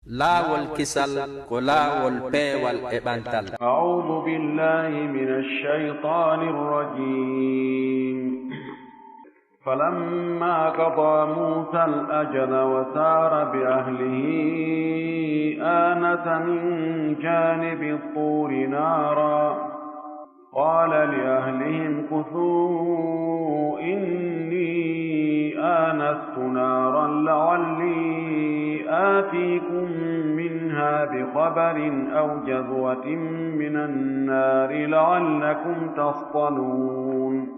laawol kisal ko laawol peewal e ɓantal. A'udhu billahi minash shaytanir rajim. فلما قضى موسى الأجل وسار بأهله آنس من جانب الطور نارا قال لأهلهم كثوا إني آنست نارا لعلي آتيكم منها بخبر أو جذوة من النار لعلكم تصطلون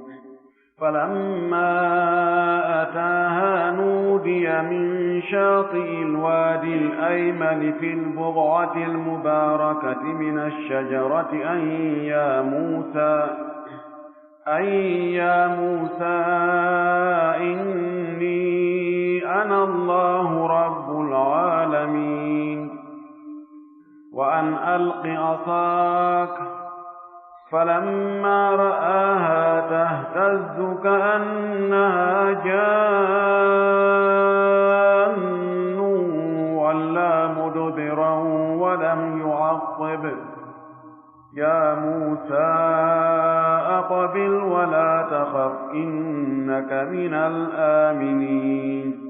فلما أتاها نودي من شاطئ الوادي الأيمن في البقعة المباركة من الشجرة أي يا موسى إني أنا الله رب العالمين وأن ألق عصاك فلما رآها تهتز كأنها جان ولا مدبرا ولم يعقب يا موسى أقبل ولا تخف إنك من الآمنين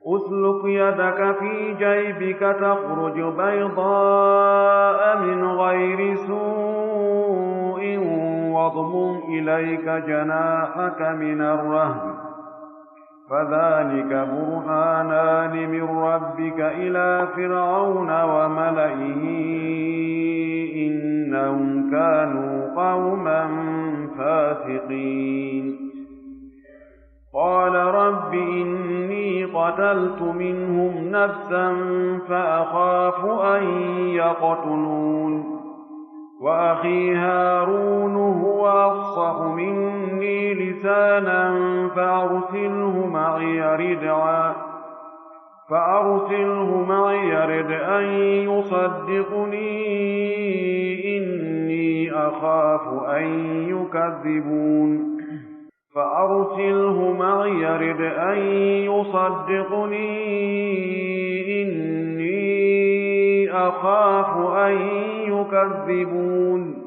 أسلك يدك في جيبك تخرج بيضاء من غير سوء واضمم إليك جناحك من الرهب فذلك برهانان من ربك إلى فرعون وملئه إنهم كانوا قوما فاسقين قال رب إني قتلت منهم نفسا فأخاف أن يقتلون وأخي هارون هو أفصح مني لسانا فأرسله معي يرد أن يصدقني إني أخاف أن يكذبون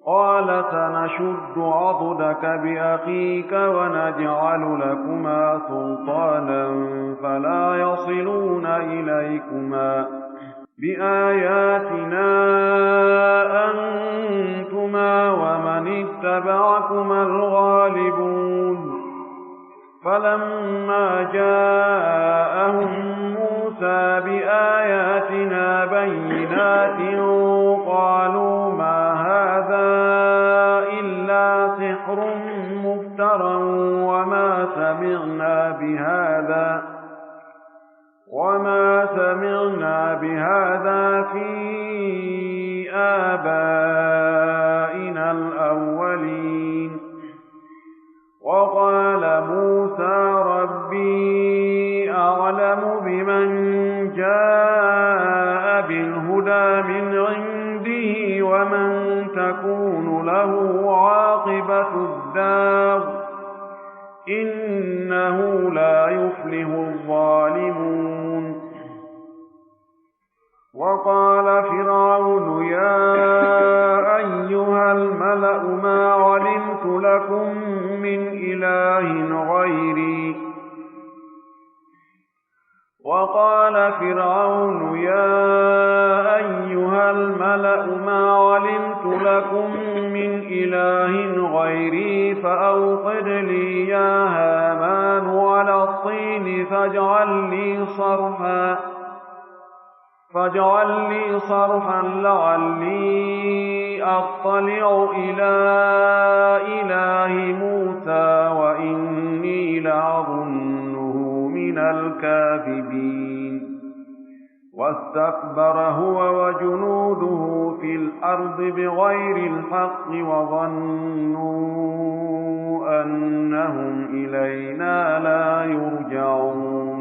قال سنشد عضدك بأخيك ونجعل لكما سلطانا فلا يصلون إليكما بآياتنا أنتما ومن اتبعكما الغالبون فلما جاءهم موسى بآياتنا بينات قالوا ما هذا إلا سحر مفترى وما سمعنا بهذا في آبائنا الأولين وقال موسى ربي أعلم بمن جاء بالهدى من عنده ومن تكون له عاقبة الدار إنه لا يفلح الظالمون وقال فرعون يا أيها الملأ ما علمت لكم من إله غيري فأوقد لي يا هامان على الطين فاجعل لي صرحا لعلي أطلع إلى إله موسى وإني لأظنه من الكاذبين واستكبر هو وجنوده في الأرض بغير الحق وظنوا أنهم إلينا لا يرجعون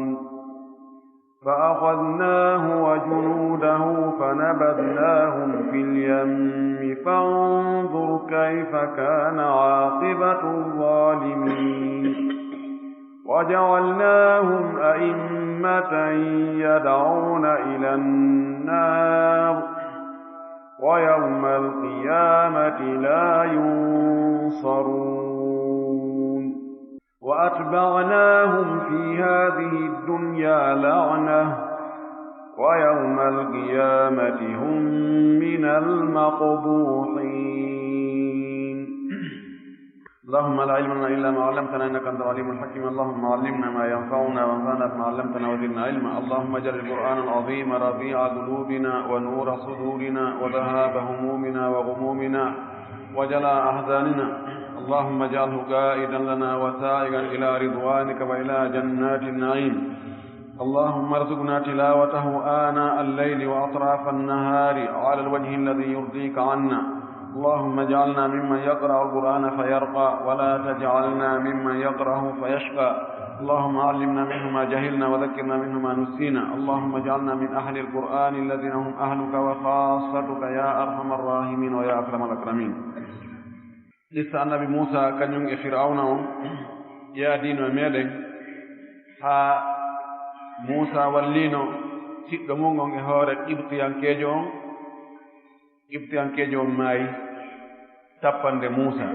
فأخذناه وجنوده فنبذناهم في اليم فانظر كيف كان عاقبة الظالمين وجعلناهم أئمة أمة يدعون إلى النار ويوم القيامة لا ينصرون وأتبعناهم في هذه الدنيا لعنة ويوم القيامة هم من المقبوحين اللهم لا علم لنا إلا ما علمتنا إنك أنت العليم الحكيم اللهم علمنا ما ينفعنا وانفعنا بما علمتنا وزدنا علما اللهم اجعل القرآن العظيم ربيع قلوبنا ونور صدورنا وذهاب همومنا وغمومنا وجلاء أحزاننا اللهم اجعله قائدا لنا وسائقا إلى رضوانك وإلى جنات النعيم اللهم ارزقنا تلاوته آناء الليل وأطراف النهار على الوجه الذي يرضيك عنا اللهم اجعلنا ممن يقرأ القرآن فيرقى ولا تجعلنا ممن يقرأه فيشقى اللهم علمنا منه ما جهلنا وذكرنا منه ما نسينا اللهم اجعلنا من أهل القرآن الذين هم أهلك وخاصتك يا أرحم الراحمين ويا أكرم الأكرمين لسه النبي موسى كان ينجي فرعون يا دين وميدن ها موسى wallino tiddo mum on e hoore Ibtiyankejo on maayi tappande Musa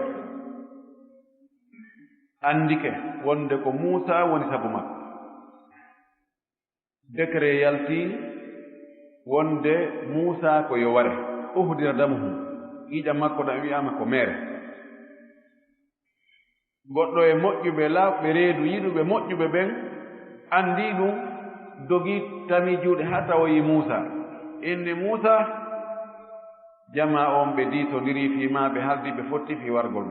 andike wonde ko Musa woni sabu makko décret yalti wonde Musa ko yo ware uhdira damuhu ƴiƴam makko ɗam wi'ama ko mere goɗɗo e moƴƴuɓe lawɓe reedu yiɗuɓe moƴƴuɓe ɓen andi ɗum dogi tami juuɗe ha tawoyi Musa inde Musa jama on ɓe diitodiri fima ɓe haldi ɓe fotti fi wargol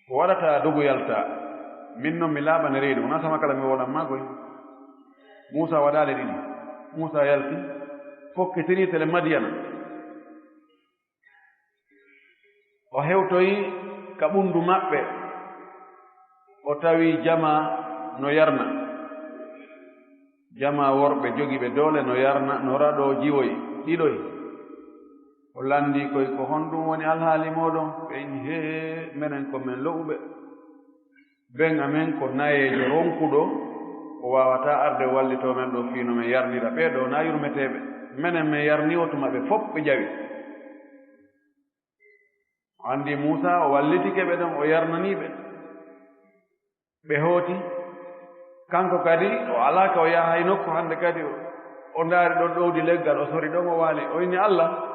ko waɗata dogu yalta min noon mi laaɓane reedu wona sama kala mi woɗan magoy Musa waɗale ɗiɗi Musa yalti fokkitiri tele Madiyana o hewtoyi ka ɓundu maɓɓe o tawi jama no yarna jama worɓe jogiɓe doole no yarna no raɗo jiwoy ɗiɗoy o landi koy ko honɗum woni alhaali moɗon ɓe inni he menen ko men lo'uɓe ben amen ko nayejo ronkuɗo o wawata arde wallito men ɗo fiino men yarnira ɓeɗo na yurmeteɓe menen min yarniwo tuma ɓe fof ɓe jawi andi Musa o wallitike ɓe ɗon o yarnaniɓe ɓe hooti kanko kadi o alaka o yaha hay nokku hande kadi o ndaari ɗon ɗowdi leggal o sori ɗon o waali o inni Allah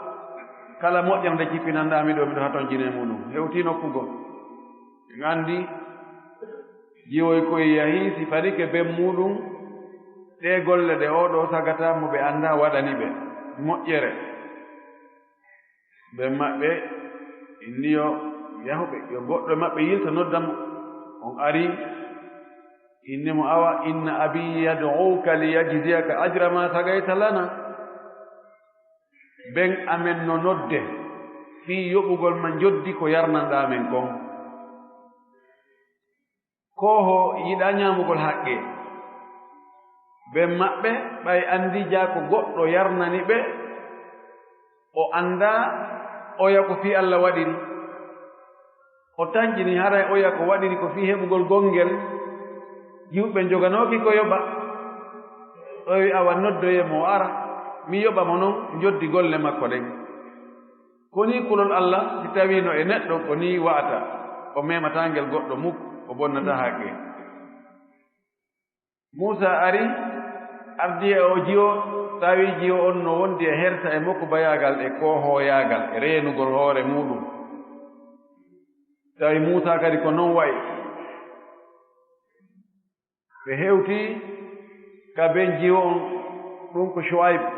kala moƴƴam nde jippinandami ɗo miɗo haton jine muɗum hewti nokkugol en andi jiwoy koye yahi si farike ben muɗum ɗe golle ɗe oɗo sagata mo ɓe anda waɗani ɓe moƴƴere ɓe maɓɓe inni yo yahuɓe yo goɗɗo maɓɓe yilta noddamo on ari innimo awa inna abi yad'uka liyajziyaka ajra ma sagayta lana ben amen no nodde fii yoɓugol ma joddi ko yarnanɗa men kon koho yiɗa ñamugol haqqe ben maɓɓe ɓay andi jaa ko goɗɗo yarnani ɓe o anda oya ko fii Allah waɗiri o tañƴini haray oya ko waɗiri ko fii heɓugol gongel yimɓe joganoki ko yoɓa o wi awa noddoye mo ara mi yoɓa mo noon joddi golle makko ɗen koni kulol Allah si tawino e neɗɗo ko ni wa'ata o mematangel goɗɗo muk o bonnata haqqe Musa ari ardi e o jiyo tawi jiyo on no wondi e herta e mokko bayagal e kohoyagal e reenugol hoore muɗum tawi Musa kadi ko non wayi ɓe hewti ka ben jiyo on ɗum ko Shuaib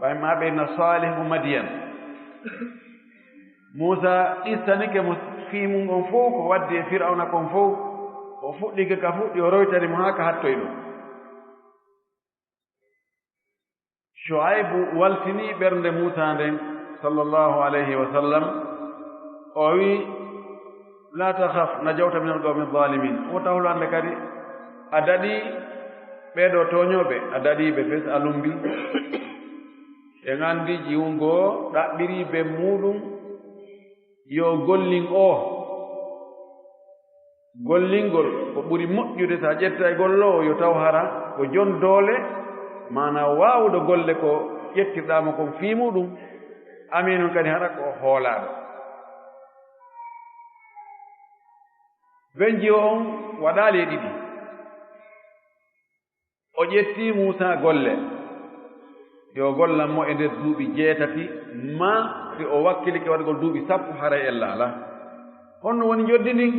ɓay maɓe na Salih mo Madiyan Musa ɗistanike mo fiimum on fof ko waddi e Fir'auna kon fof o fuɗɗike ka fuɗɗi o roytani mo haa ka hattoy ɗo Shuaibu waltini ɓernde Musa nden sallallahu alayhi wa sallam o wi la takhaf najawta min alqawmi adh-dhalimin o tawlande kadi a daɗi ɓeɗo toñoɓe a daɗiɓe fes a lumbi e andi jiwungo ɗaɓɓiri be muɗum yo gollin o gollingol ko ɓuri moƴƴude sa ƴetta e gollowo yo taw hara ko jon doole mana waawuɗo golle ko ƴettirɗama kon fii muɗum ami noon kadi hara ko hoolaaɗo benji on waɗaali e ɗiɗi o ƴetti Muusa golle yo gollanmo e nder duuɓi 6 ma si o wakkilike waɗgol duuɓi 10 haray ella ala honno woni joddi ndin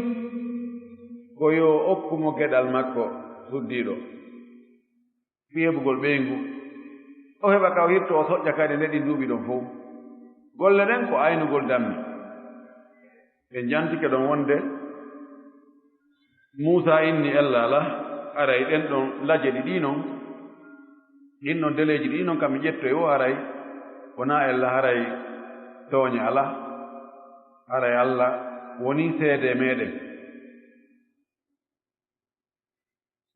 ko yo okkumo geɗal makko suddiiɗo fiyeɓugol ɓeyngu o heɓa ka o hirto o soƴƴa kadi nde ɗi duuɓi ɗon fof golle ɗen ko aynugol dammi ɓe jantike ɗon wonde Muusa inni ella ala aray ɗen ɗon laje ɗi noon ɗin ɗon deleji ɗi noon kam mi ƴettoy o haray wona ella haray tooña ala haray Allah woni seede meɗen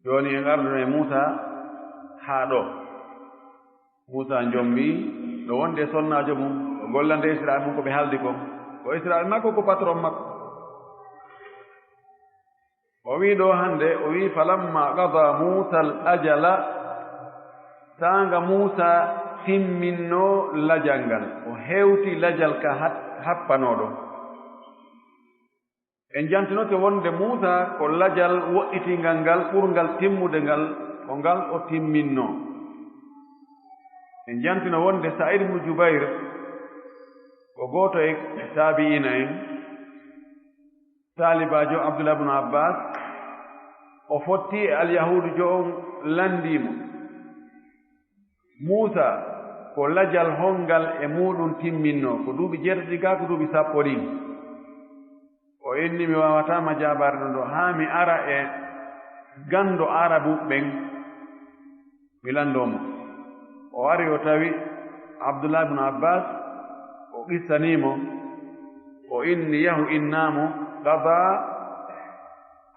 joni en arduno e Muusa haa ɗo Muusa jombi ɗo wonde sonnajo mum o gollande Israel mum ko ɓe haaldi kon ko Israel makko ko patron makko o wi ɗo hande o wi falamma qada Muusa al ajala tanga Muusa timminno lajal ngal o hewti lajal ka happanoɗo en jantinote wonde Muusa ko lajal woɗɗitingal ngal ɓurgal timmude ngal ko ngal o timminno en jantino wonde Sa'id ibn Jubayr ko goto e taabi'ina en taalibajo Abdullah ibn Abbas o fotti e alyahudu jo on landimo Muusa ko lajal hongal e muɗum timminno ko duuɓi 7 ga ko duuɓi 10 ɗin o inni mi wawatama jabarde ɗo haa mi ara e gando arabu ɓen mi landomo o ari o tawi Abdullah ibn Abbas o qissanimo o inni yahu innamo qada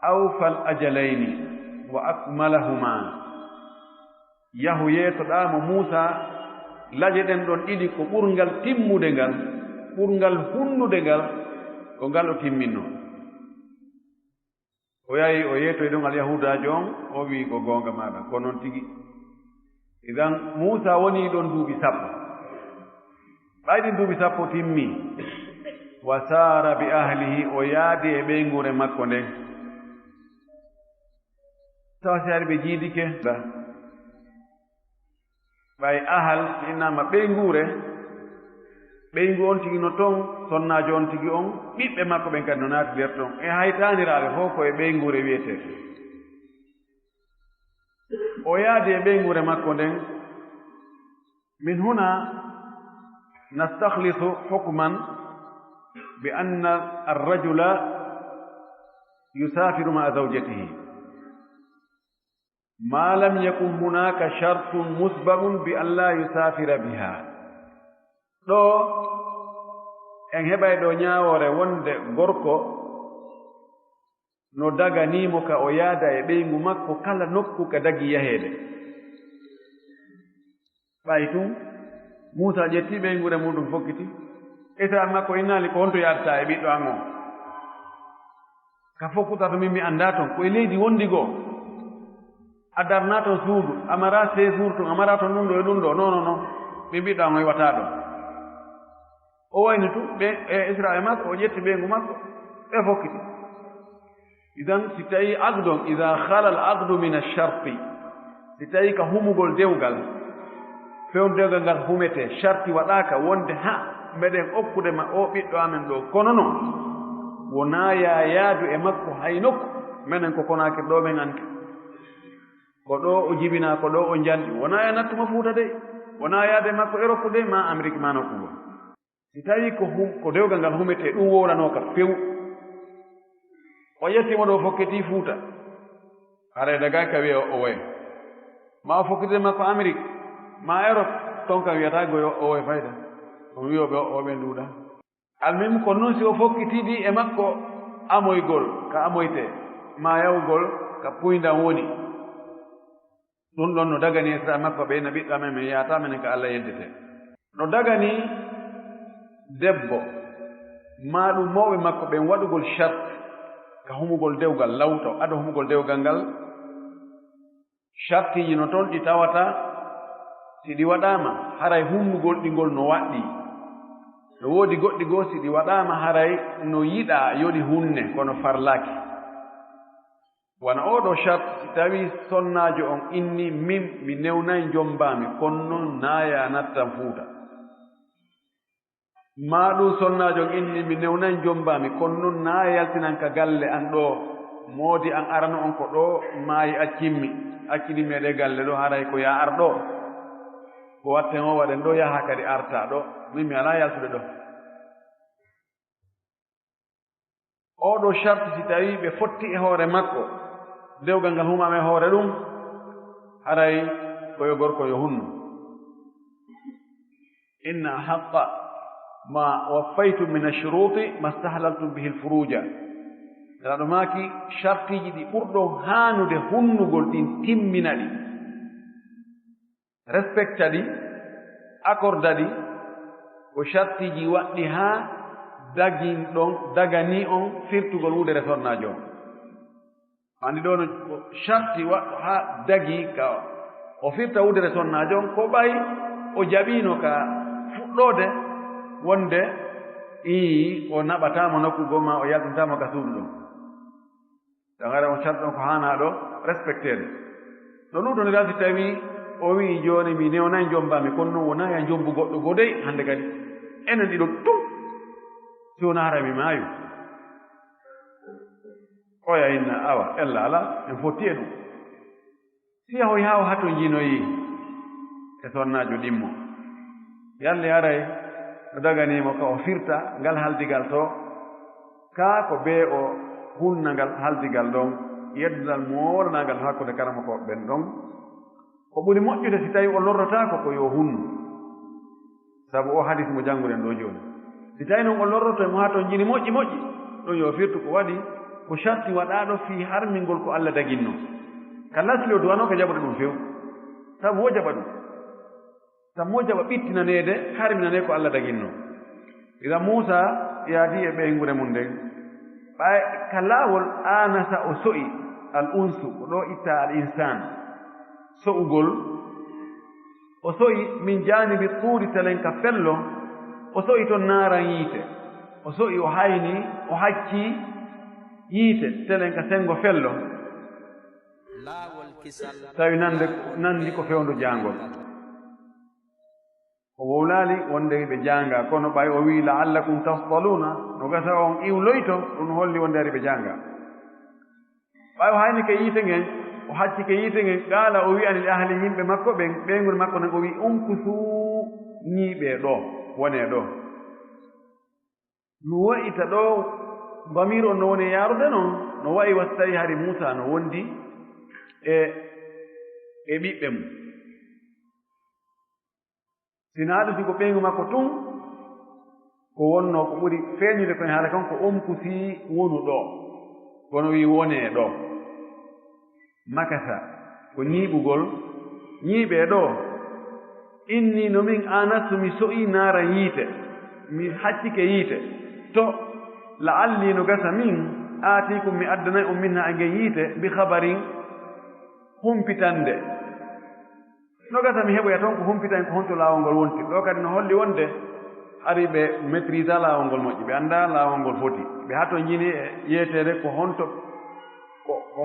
awfal ajalayni wa akmalahuma yahu yeetoɗamo Muusa laje ɗen ɗon ɗiɗi ko ɓurgal timmude ngal ɓurgal hunnude ngal ko ngal o timminno o yahi o yeetoy ɗon alyahudajo on o wi ko gonga maɗa ko noon tigi idan Muusa woni ɗon duuɓi 10 ɓayɗin duuɓi 10 timmi wa sara bi ahlihi o yaadi e ɓeygure makko nden tawa si ari ɓe jiidike ɓay ahal innama ɓeygure ɓeygu on tigi no toon sonnajo on tigi on ɓiɓɓe makko ɓen kadi no naati nder toon e haytaniraɓe fof koye ɓeygure wiyete o yaadi e ɓeygure makko nden min huna nastakhlisu hukman bi anna arrajula yusafiru ma zawjatihi ma lam yakun hunaka shartun musbabun bi an la yusafira biha ɗo en heɓay ɗo ñaawore wonde gorko no daganimo ka o yaada e ɓeygu makko kala nokku ka dagi yaheede ɓay tun Muusa ƴetti ɓeygure muɗum fokkiti Israel makko innali ko honto yaadata e ɓiɗɗo an on ka fokkutata min mi annda toon koye leydi wondigoo a darna toon suudu amara séjour toon amara toon ɗum ɗo e ɗum ɗo non min ɓiɗɗo an o iwata ɗo o wayni tu ɓe e Israel makko o ƴetti ɓeygu makko ɓe fokkiti idan si tawi aqdon ida hala al aqdu min alsharti si tawi ka humugol dewgal fewndewgal ngal humete sharti waɗaka wonde ha mbeɗen okkude ma o ɓiɗɗo amen ɗo kono noon wona yaadu e makko hay nokku minen ko konakir ɗo men anti ko ɗo o jibina ko ɗo o janɗi wona e nattuma Fuuta de wona yaade makko Europe de ma Amérique ma nokkugo si tawi ko dewgal ngal humete ɗum wowranoka few o yettima ɗo fokketi Fuuta haray daga ka wiya o woya ma o fokkitide makko Amérique ma Europe ton kam wiyata goyo o woya fayda on wiyoɓe oɓe nduuɗa almim ko noon si o fokkitiɗi e makko amoygol ka amoyte ma yawgol ka puydan woni ɗum ɗon no dagani Israel makko ɓeyna ɓiɗɗo amen min yahata minen ko Allah yeddete no dagani debbo ma ɗum mawɓe makko ɓen waɗugol charte ka humugol dewgal lawto aɗa humugol dewgal ngal shartiji no toon ɗi tawata si ɗi waɗama haray hunnugol ɗingol no waɗɗi no woodi goɗɗi goo si ɗi waɗama haray no yiɗa yoɗi hunne kono farlaki wana oɗo shart si tawi sonnajo on inni min mi newnayi jombami kono noon naaya nattan fuuta ma ɗum sonnajo on inni mi newnayi jombami kono noon naaya yaltinan ka galle an ɗo moodi an arano on ko ɗo maayi accimmi accidi meɗe galle ɗo haray ko ya ar ɗo ko watten o waɗen ɗo yaha kadi arta ɗo min mi ala yaltude ɗo oɗo sharti si tawi ɓe fotti e hoore makko dewgal ngal humama e hoore ɗum haray koyo gorko yo hunno inna haqqa ma waffaytum min ashuruti ma stahlaltum bihi lfuruja aɗa maaki shartiji ɗi ɓurɗo haanude hunnugol ɗin timmina ɗi respecta ɗi accorda ɗi ko shartiji waɗɗi haa dagin ɗon dagani on firtugol wudere sonnajo on andi ɗo no sharti waɗɗo haa dagi ka o firta wudere sonnajo on ko ɓay o jaɓino ka fuɗɗode wonde o naɓatamo nokkugo ma o yaltintamo ka suudu ɗon dangare on sharti ɗon ko haanaɗo respectede ɗo ɗum ɗon rasi tawi o wii joni mi newnayi jombami kono noon wona ya jombu goɗɗo godey hande kadi enen ɗiɗo tum si wona hara mi maayu oya inna awa ella ala en fotti e ɗum si yahoy haa o hato jinoyi e sonnajo ɗimmo yalle haray no daganimo ka o firta ngal haldigal to kaa ko bee o hunna ngal haldigal ɗon yeddunal moolanagal hakkude karama ko ɓen ɗon ko ɓuri moƴƴude si tawi o lorrotako ko yo hunnu sabu o hadis mo jannguɗen ɗo jooni si tawi noon o lorroto e mo haa toon jini moƴƴi moƴƴi ɗon yo firtu ko waɗi ko sharti waɗaɗo fii harmingol ko Allah daginno ka lasli o duwano ko jaɓude ɗum few sabu wo jaɓa ɗum sabu mo jaɓa ɓittinaneede harminane ko Allah daginno ida Muusa yaadi e ɓeygure mum nden ɓay ka laawol aanasa o so'i al unsu ko ɗo itta al insan so'ugol o so'i min janibi tuuri telen ka fello o so'i toon naaran yiite o so'i o hayni o haccii yiite telen ka sengo fello tawi nandi ko fewndu jaangol o wowlaali wonde ɓe jaanga kono ɓay o wii la'allakum tastaluna no gasa on iwloyto ɗum holli wonde ari ɓe jaanga ɓay o hayni ke yiite ngen o hacci ke yiite ngen qaala o wi'ani li ahli yimɓe makko ɓen ɓeygol makko nen o wi umkusuu ñiiɓee ɗo wonee ɗo no wa'ita ɗo bamir on no woni yaarude noon no wayi wasi tawi hari Muusa no wondi e ɓiɓɓe mum sina ɗum siko ɓeygu makko tun ko wonno ko ɓuri feeñude koye haala kan ko umkusii wonu ɗo kono wi wonee ɗo makasa ko ñiiɓugol ñiiɓee ɗo inni no min anastu mi so'i naara yiite mi haccike yiite to la'alli no gasa min aatikum mi addanayi on min ha ngen yiite bi habarin humpitande no gasa mi heɓoya toon ko humpitan ko honto laawol ngol wonti ɗo kadi no holli wonde hari ɓe maîtrise laawol ngol moƴƴi ɓe annda laawol ngol foti ɓe hato jini e yeetere ko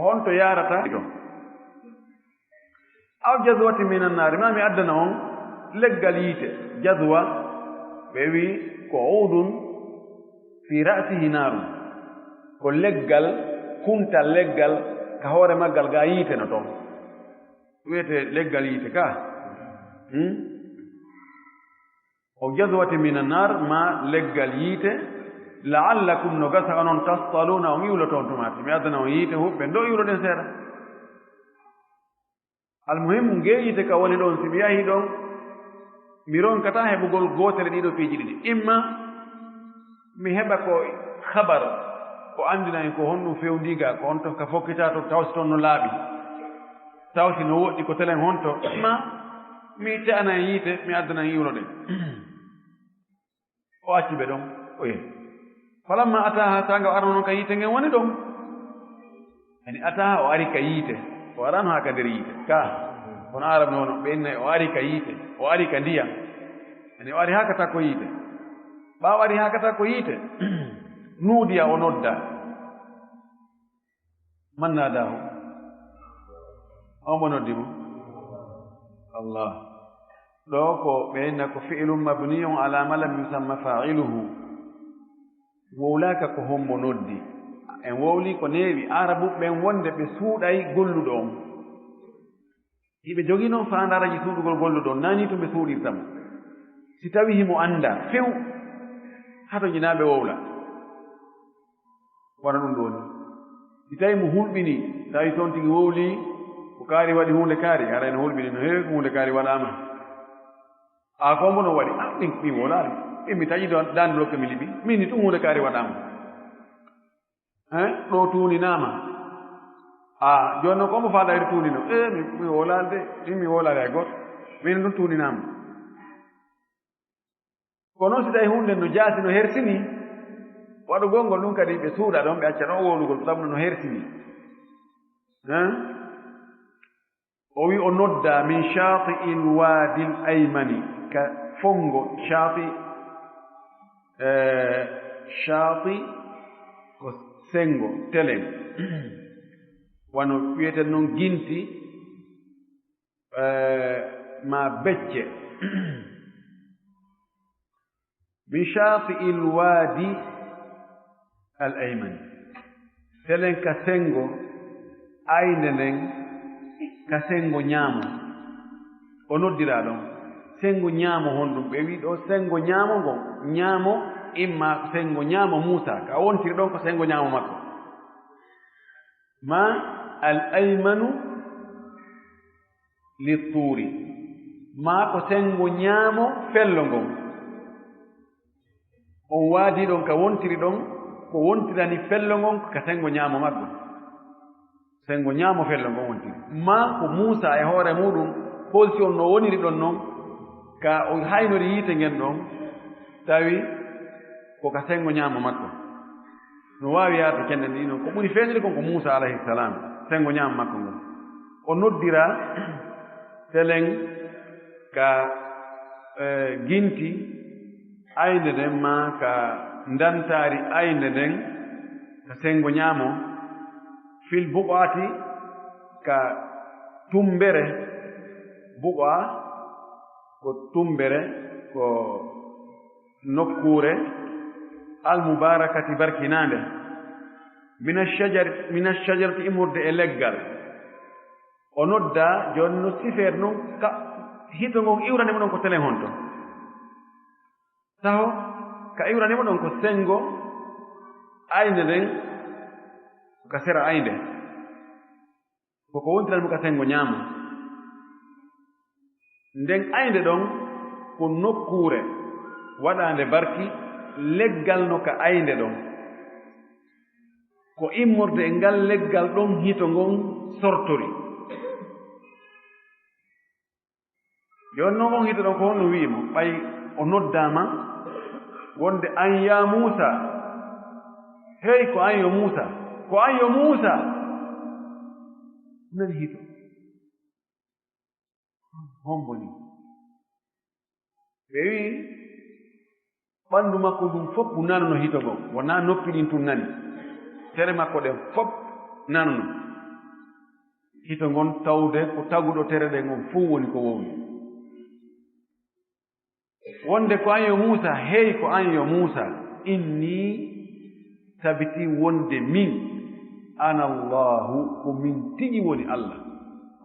honto yarata ɗon aw jazwati min annaari ma mi addana on leggal yiite jazwa ɓe wi ko udun fi ra'sihi naarum ko leggal kuntal leggal ka hoore maggal ga yiite no toon wiyete leggal yiite ka o jazwati min annar ma leggal yiite la'allakum no gasa onon tastaluna on iwlo toon tumati mi addana on yiite huɓɓe ndo iwloɗen seeɗa almuhimu nge yiite ka woni ɗon si mi yahi ɗon mi ronkata heɓugol gootere ɗiɗo piiji ɗiɗi imma mi heɓa ko habar ko andina en ko honɗum fewndiga ko honto ka fokkita to tawsi toon no laaɓi tawsi no woɗɗi ko telen honto imma mi te'ana en yiite mi addana en iwloɗen o acci ɓe ɗon o yehi falamma ataha taga arno noon ka yiite ngen woni ɗon ani ata o ari ka yiite o arano haa ka nder yiite ka kono arab noon ɓennayi o ari ka yiite o ari ka ndiyam ani o ari haa ka takko yiite ɓaawo ari haa ka takko yiite nuudiya o nodda man naadahu on mo noddi mo allah ɗo ko ɓenna ko fi'lum mabniyun ala ma lam yusamma fa'iluhu wowlaaka ko hommo noddi en wowli ko neewi arabu ɓen wonde ɓe suuɗay golluɗo on hiɓe jogii noon faandaraji suuɗugol golluɗo on nani to ɓe suuɗirtamo si tawi himo annda few hato jinaaɓe wowla wona ɗum ɗoni si tawi mo hulɓini tawi toon tigi wowli ko kaari waɗi hunde kaari ara ene hulɓini no heewi ko hunde kaari waɗama a ko mbono waɗi ɗin wolaari ɗin mi taƴi daande lokke mi liɓi min ni tum hunde kaari waɗama ɗo tuuninaama a jooni noon ko mbo faadayri tuunino mi wolaali de ɗin mi wolaali hay goto min ɗum tuuninaama ko noon si tawi hunde no jaasi no hersini waɗugol ngol ɗum kadi ɓe suuɗa ɗon ɓe acca ɗon wowlugol sabu no hersini o wi o nodda min shaati il waadi l aymani ka fongo shaati ko sengo telen wano wiyeten noon ginti ma becce min shaati il waadi al aymani telen ka sengo ayde nden ka sengo ñaamo o noddira ɗon sengo ñaamo honɗum ɓe wi ɗo sengo ñaamo ngon ñaamo imma sengo ñaamo Muusa ka wontiri ɗon ko sengo ñaamo makko ma al aymanu littuuri ma ko sengo ñaamo fello ngon on waadi ɗon ka wontiri ɗon ko wontirani fello ngon ka sengo ñaamo makko sengo ñaamo fello ngon wontiri ma ko Muusa e hoore muɗum position no woniri ɗon noon ka o haynori yiite ngen ɗon tawi ko ka sengo ñaamo makko no waawi yaade kende ndi noon ko ɓuri feeñude kon ko Muusa alayhi salam sengo ñaamo makko ngon o noddira telen ka ginti aynde nden ma ka ndantaari aynde nden ka sengo ñaamo fil buqaati ka tumbere buqa ko tumbere ko nokkuure almubarakati barkinaande min ashajarati imurde e leggal o nodda jooni no sifeer noon ka hito ngon iwranimo ɗon ko telen honto taho ka iwranimo ɗon ko sengo aynde nden ka sera aynde koko wontiranimo ka sengo ñaamo nden aynde ɗon ko nokkuure waɗaande barki leggal no ka aynde ɗon ko immorde e ngal leggal ɗon hito ngon sortori jooni noon on hito ɗon ko honno wi'imo ɓay o noddaama wonde an ya Muusa hey ko an yo Muusa ko an yo Muusa nan hito homboni ɓe wi ɓanndu makko ɗum fof nanono hito gon wonaa noppi ɗin tun nani tere makko ɗen fof nanono hito ngon tawde ko taguɗo tere ɗen on fuu woni ko wowni wonde ko an yo Muusa hey ko an yo Muusa inni tabiti wonde min ana Allahu ko min tigi woni Allah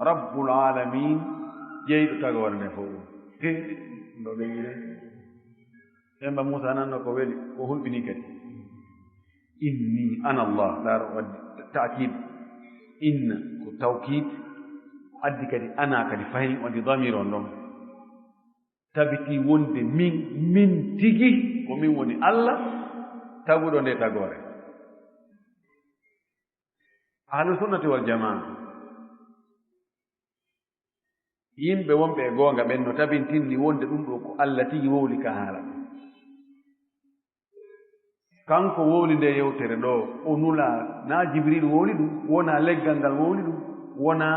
rabbul alamin jeyɗo tagore nde fof he ɗo ɓeyire emba Muusa nanno ko weli ko hulɓini kadi inni ana Allah laaro waddi taakid inna ko tawkid addi kadi ana kadi fayin waddi damir on ɗon tabiti wonde min tigi ko min woni Allah taguɗo nde tagore ahlu sunnati wal jamaa yimɓe wonɓe e goonga ɓen no tabintinni wonde ɗum ɗo ko Allah tigi wowli ka haala kanko wowli nde yewtere ɗo o nula na jibril wowli ɗum wona leggal ngal wowli ɗum wona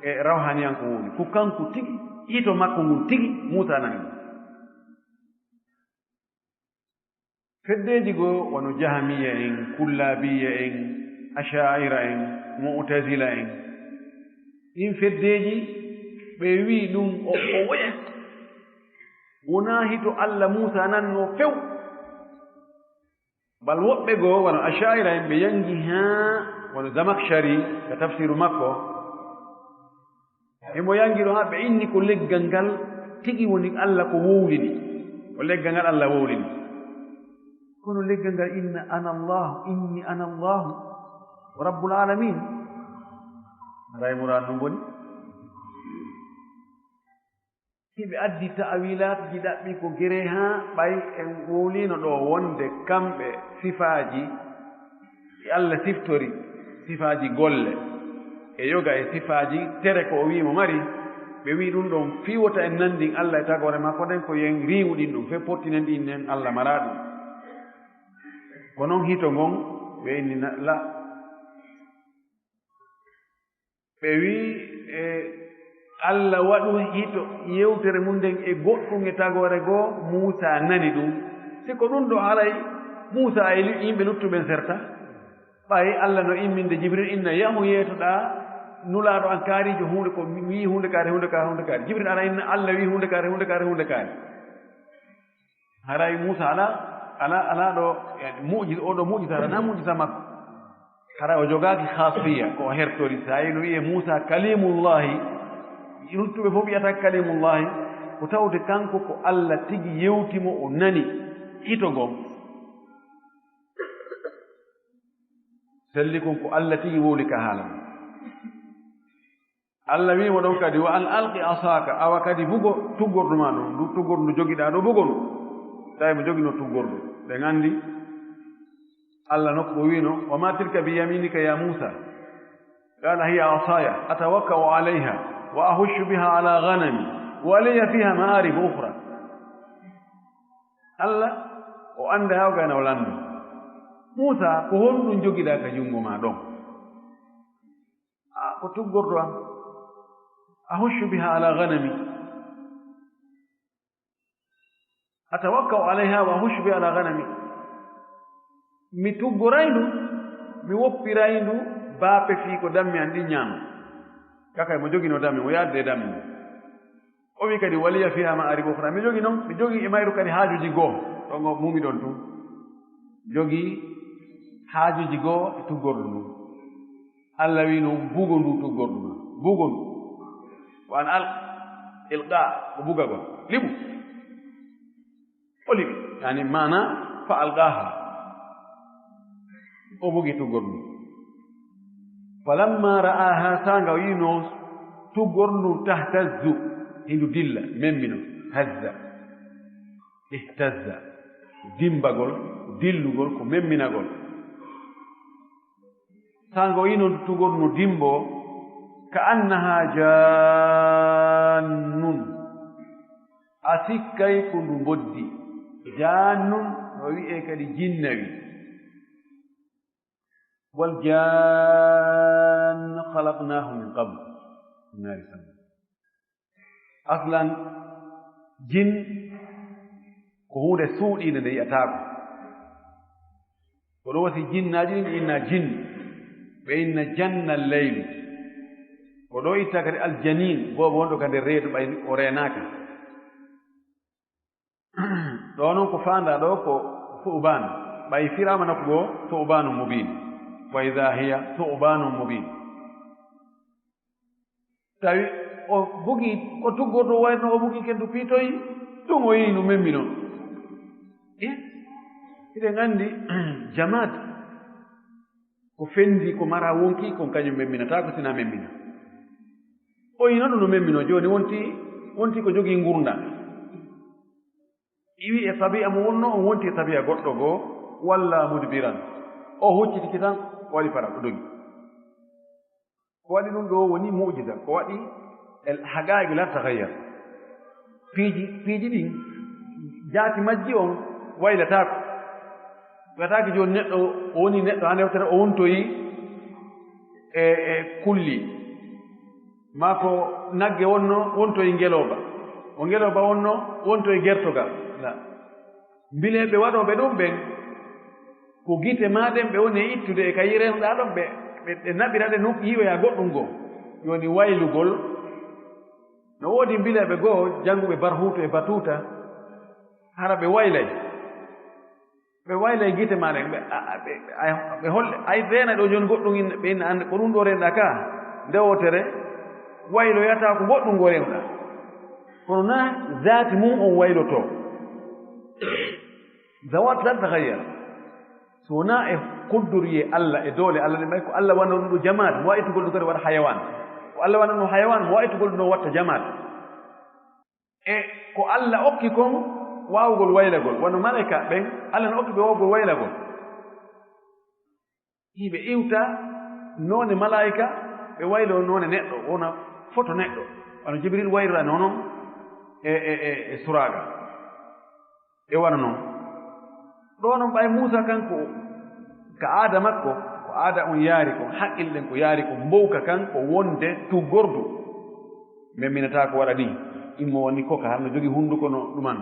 e rawhaniyanko wowli ko kanko tigi ito makko ngun tigi Muusa nani ɗum feddeji goo wono jahamiya en kullabiya en asha'ira en mu'tazila en ɗin feddeji ɓe wi ɗum o woya wona hito Allah Muusa nanno few bal woɓɓe goo wono asha'ira en ɓe yangi wono Zamakshari ka tafsiru makko emo yangi ɗo ha ɓe inni ko leggal ngal tigi woni Allah ko wowlini ko leggal ngal Allah wowlini kono leggal ngal inni ana Allah rabbul alamin aray murad ɗum woni hiɓe addi ta'wilat ji ɗaɓɓi ko gere ha ɓay en wowlino ɗo wonde kamɓe sifaji ɗi Allah siftori sifaji golle e yoga e sifaji tere ko o wimo mari ɓe wi ɗum ɗon fiwota en nandin Allah e tagore makko nden ko yen riwɗin ɗum fe pottinen ɗin nen Allah mara ɗum ko noon hito ngon ɓe inni la ɓe wi e Allah waɗu hito yewtere mum nden e goɗɗum e tagore goo Muusa nani ɗum siko ɗum ɗo haray Muusa e yimɓe luttuɓen serta ɓay Allah no imminde Jibril inna yahu yeetoɗa nulaaɗo an kaarijo hunde ko wi hunde kaari Jibril ara inna Allah wi hunde kaari haray Muusa ala ɗo mu'jiza oɗo mu'jiza ana mu'jiza makko hara o jogaaki khasiya ko hertori sa yi no wiye Muusa kalimullahi luttuɓe fof wiyata kalimullahi ko tawde kanko ko Allah tigi yewtimo o nani hito gon selli kon ko Allah tigi wowli ka haala Allah wimo ɗon kadi wa an alqi asaka awa kadi bugo tuggordu ma ɗon ndu tuggordu ndu jogiɗa ɗo bugo ndu tawi mo jogino tuggordu ɓe gandi Allah nokko wino wa ma tilka bi yaminika ya Musa qala hiya asaya atawakkau alayha wa ahushu biha ala ghanami wa liya fiha ma'arib ukhra Allah o anda hawgana o landu Musa ko honɗum jogiɗa ka jungo ma ɗon ko tuggordu am ahushu biha ala ghanami atawakkau alayha wa ahushu biha ala ghanami mi tuggorayndu mi woppirayndu baape fii ko dammi an ɗi ñaama kakay mo jogino dammi mo yaadde dammi o wi kadi waliya fiha ma ari ukhra mi jogi noon mi jogi e mayru kadi haajuji goo ɗon o mumi ɗon tun jogi haajuji goo e tuggordu ndu Allah wi noon bugo ndu tuggordu ma bugo ndu wa an ilqa ko bugagol liɓu o liɓi yani mana fa alqaha o bugi tuggordu falamma ra'aha sanga yino tuggordu tahtazzu hindu dilla memmino hazza ihtazza dimbagol dillugol ko memminagol sanga yino tuggordu dimbo ka annaha jannun asikkay ko ndu boddi jannun no wi'e kadi jinnawi والجان خلقناه من قبل نار سموم اصلا جن ko hunde suuɗiinde nde yiyataako ko ɗo wasi jinnaaji ɗin inna jin ɓe inna janna leylu ko ɗo itta kadi aljanin boobo wonɗo ka nde reedu ɓay o reenaaka ɗo noon ko faanda ɗo ko thu'ban ɓay firama nokku goo thu'banu mubin wa idha hiya thu'banun mubin tawi o bugi o tuggorɗo wayno o bugi kendu piitoyi ɗum o yii no memmi noon eɗen anndi jamad ko fendi ko mara wonki kon kañum memminata ko sina memmina o yino ɗum no memmino jooni wonti ko jogii ngurdam iwi e tabi'a mo wonno on wonti e tabi'a goɗɗo goo walla mudbiran o huccitiki tan o waɗi para o dogi ko waɗi ɗum ɗo woni mu'jiza ko waɗi hagaaɓi la tagayyar piiji ɗin jaati majji on waylataako wiyataake jooni neɗɗo o woni neɗɗo hannde yewtere o wontoyi e kulli maa ko nagge wontoyi ngelooba o ngelooba wontoyi gertogal la mbileeɓe waɗooɓe ɗum ɓen ko gite maaɗen ɓe woni e ittude e kayi renoɗaa ɗon ɓe naɓira ɗe yiiwoya goɗɗum goo yoni waylugol no woodi mbileeɓe goo jannguɓe barhuutu e batuuta hara ɓe waylay gite maaɗen ɓe holle ay reena ɗo jooni goɗɗum ɓe inna annde ko ɗum ɗo renɗaa ka nde wotere wayloyataa ko goɗɗum ngo renɗaa kono naa zaati mum on waylotoo zawat tan tahayyar so wonaa e koddoriye Allah e doole Allah ɗe may ko Allah wanna ɗum ɗo jamaat mo wawi ittugol ɗum kadi waɗa hayawan ko Allah wanna ɗum hayawan mo wawi ittugol ɗum ɗo watta jamaat e ko Allah okki kon waawugol waylagol wano malaika ɓen Allah no okki ɓe waawugol waylagol hiɓe iwta noone malaika ɓe waylo noone neɗɗo wona foto neɗɗo wano Jibril wayrira nonon e suraga e wana noon ɗo noon ɓay Muusa kanko ka aada makko ko aada on yaari ko haqqilɗen ko yaari ko mbowka kan ko wonde tuggordu memminataa ko waɗa ni immo woni koka hanno jogii hunnduko no ɗuman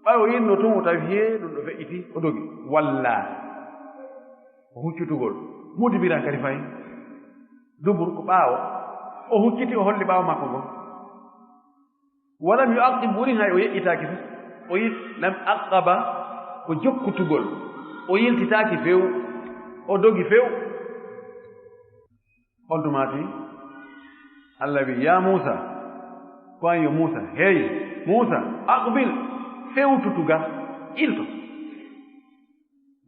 ɓay o yinno tun o tawi hee ɗum ɗo feƴƴiti o dogi walla o huccutugol mudibiran kadi fayi dubur ko ɓaawo o hucciti o holli ɓaawo makko ngo walam yo aqib woni hay o yeƴƴitaaki fof o yi lam aqaba ko jokkutugol o yiltitaaki few o dogi few on tumaati Allah wi ya Muusa ko an yo Muusa hey Muusa aqbil fewtutuga ilto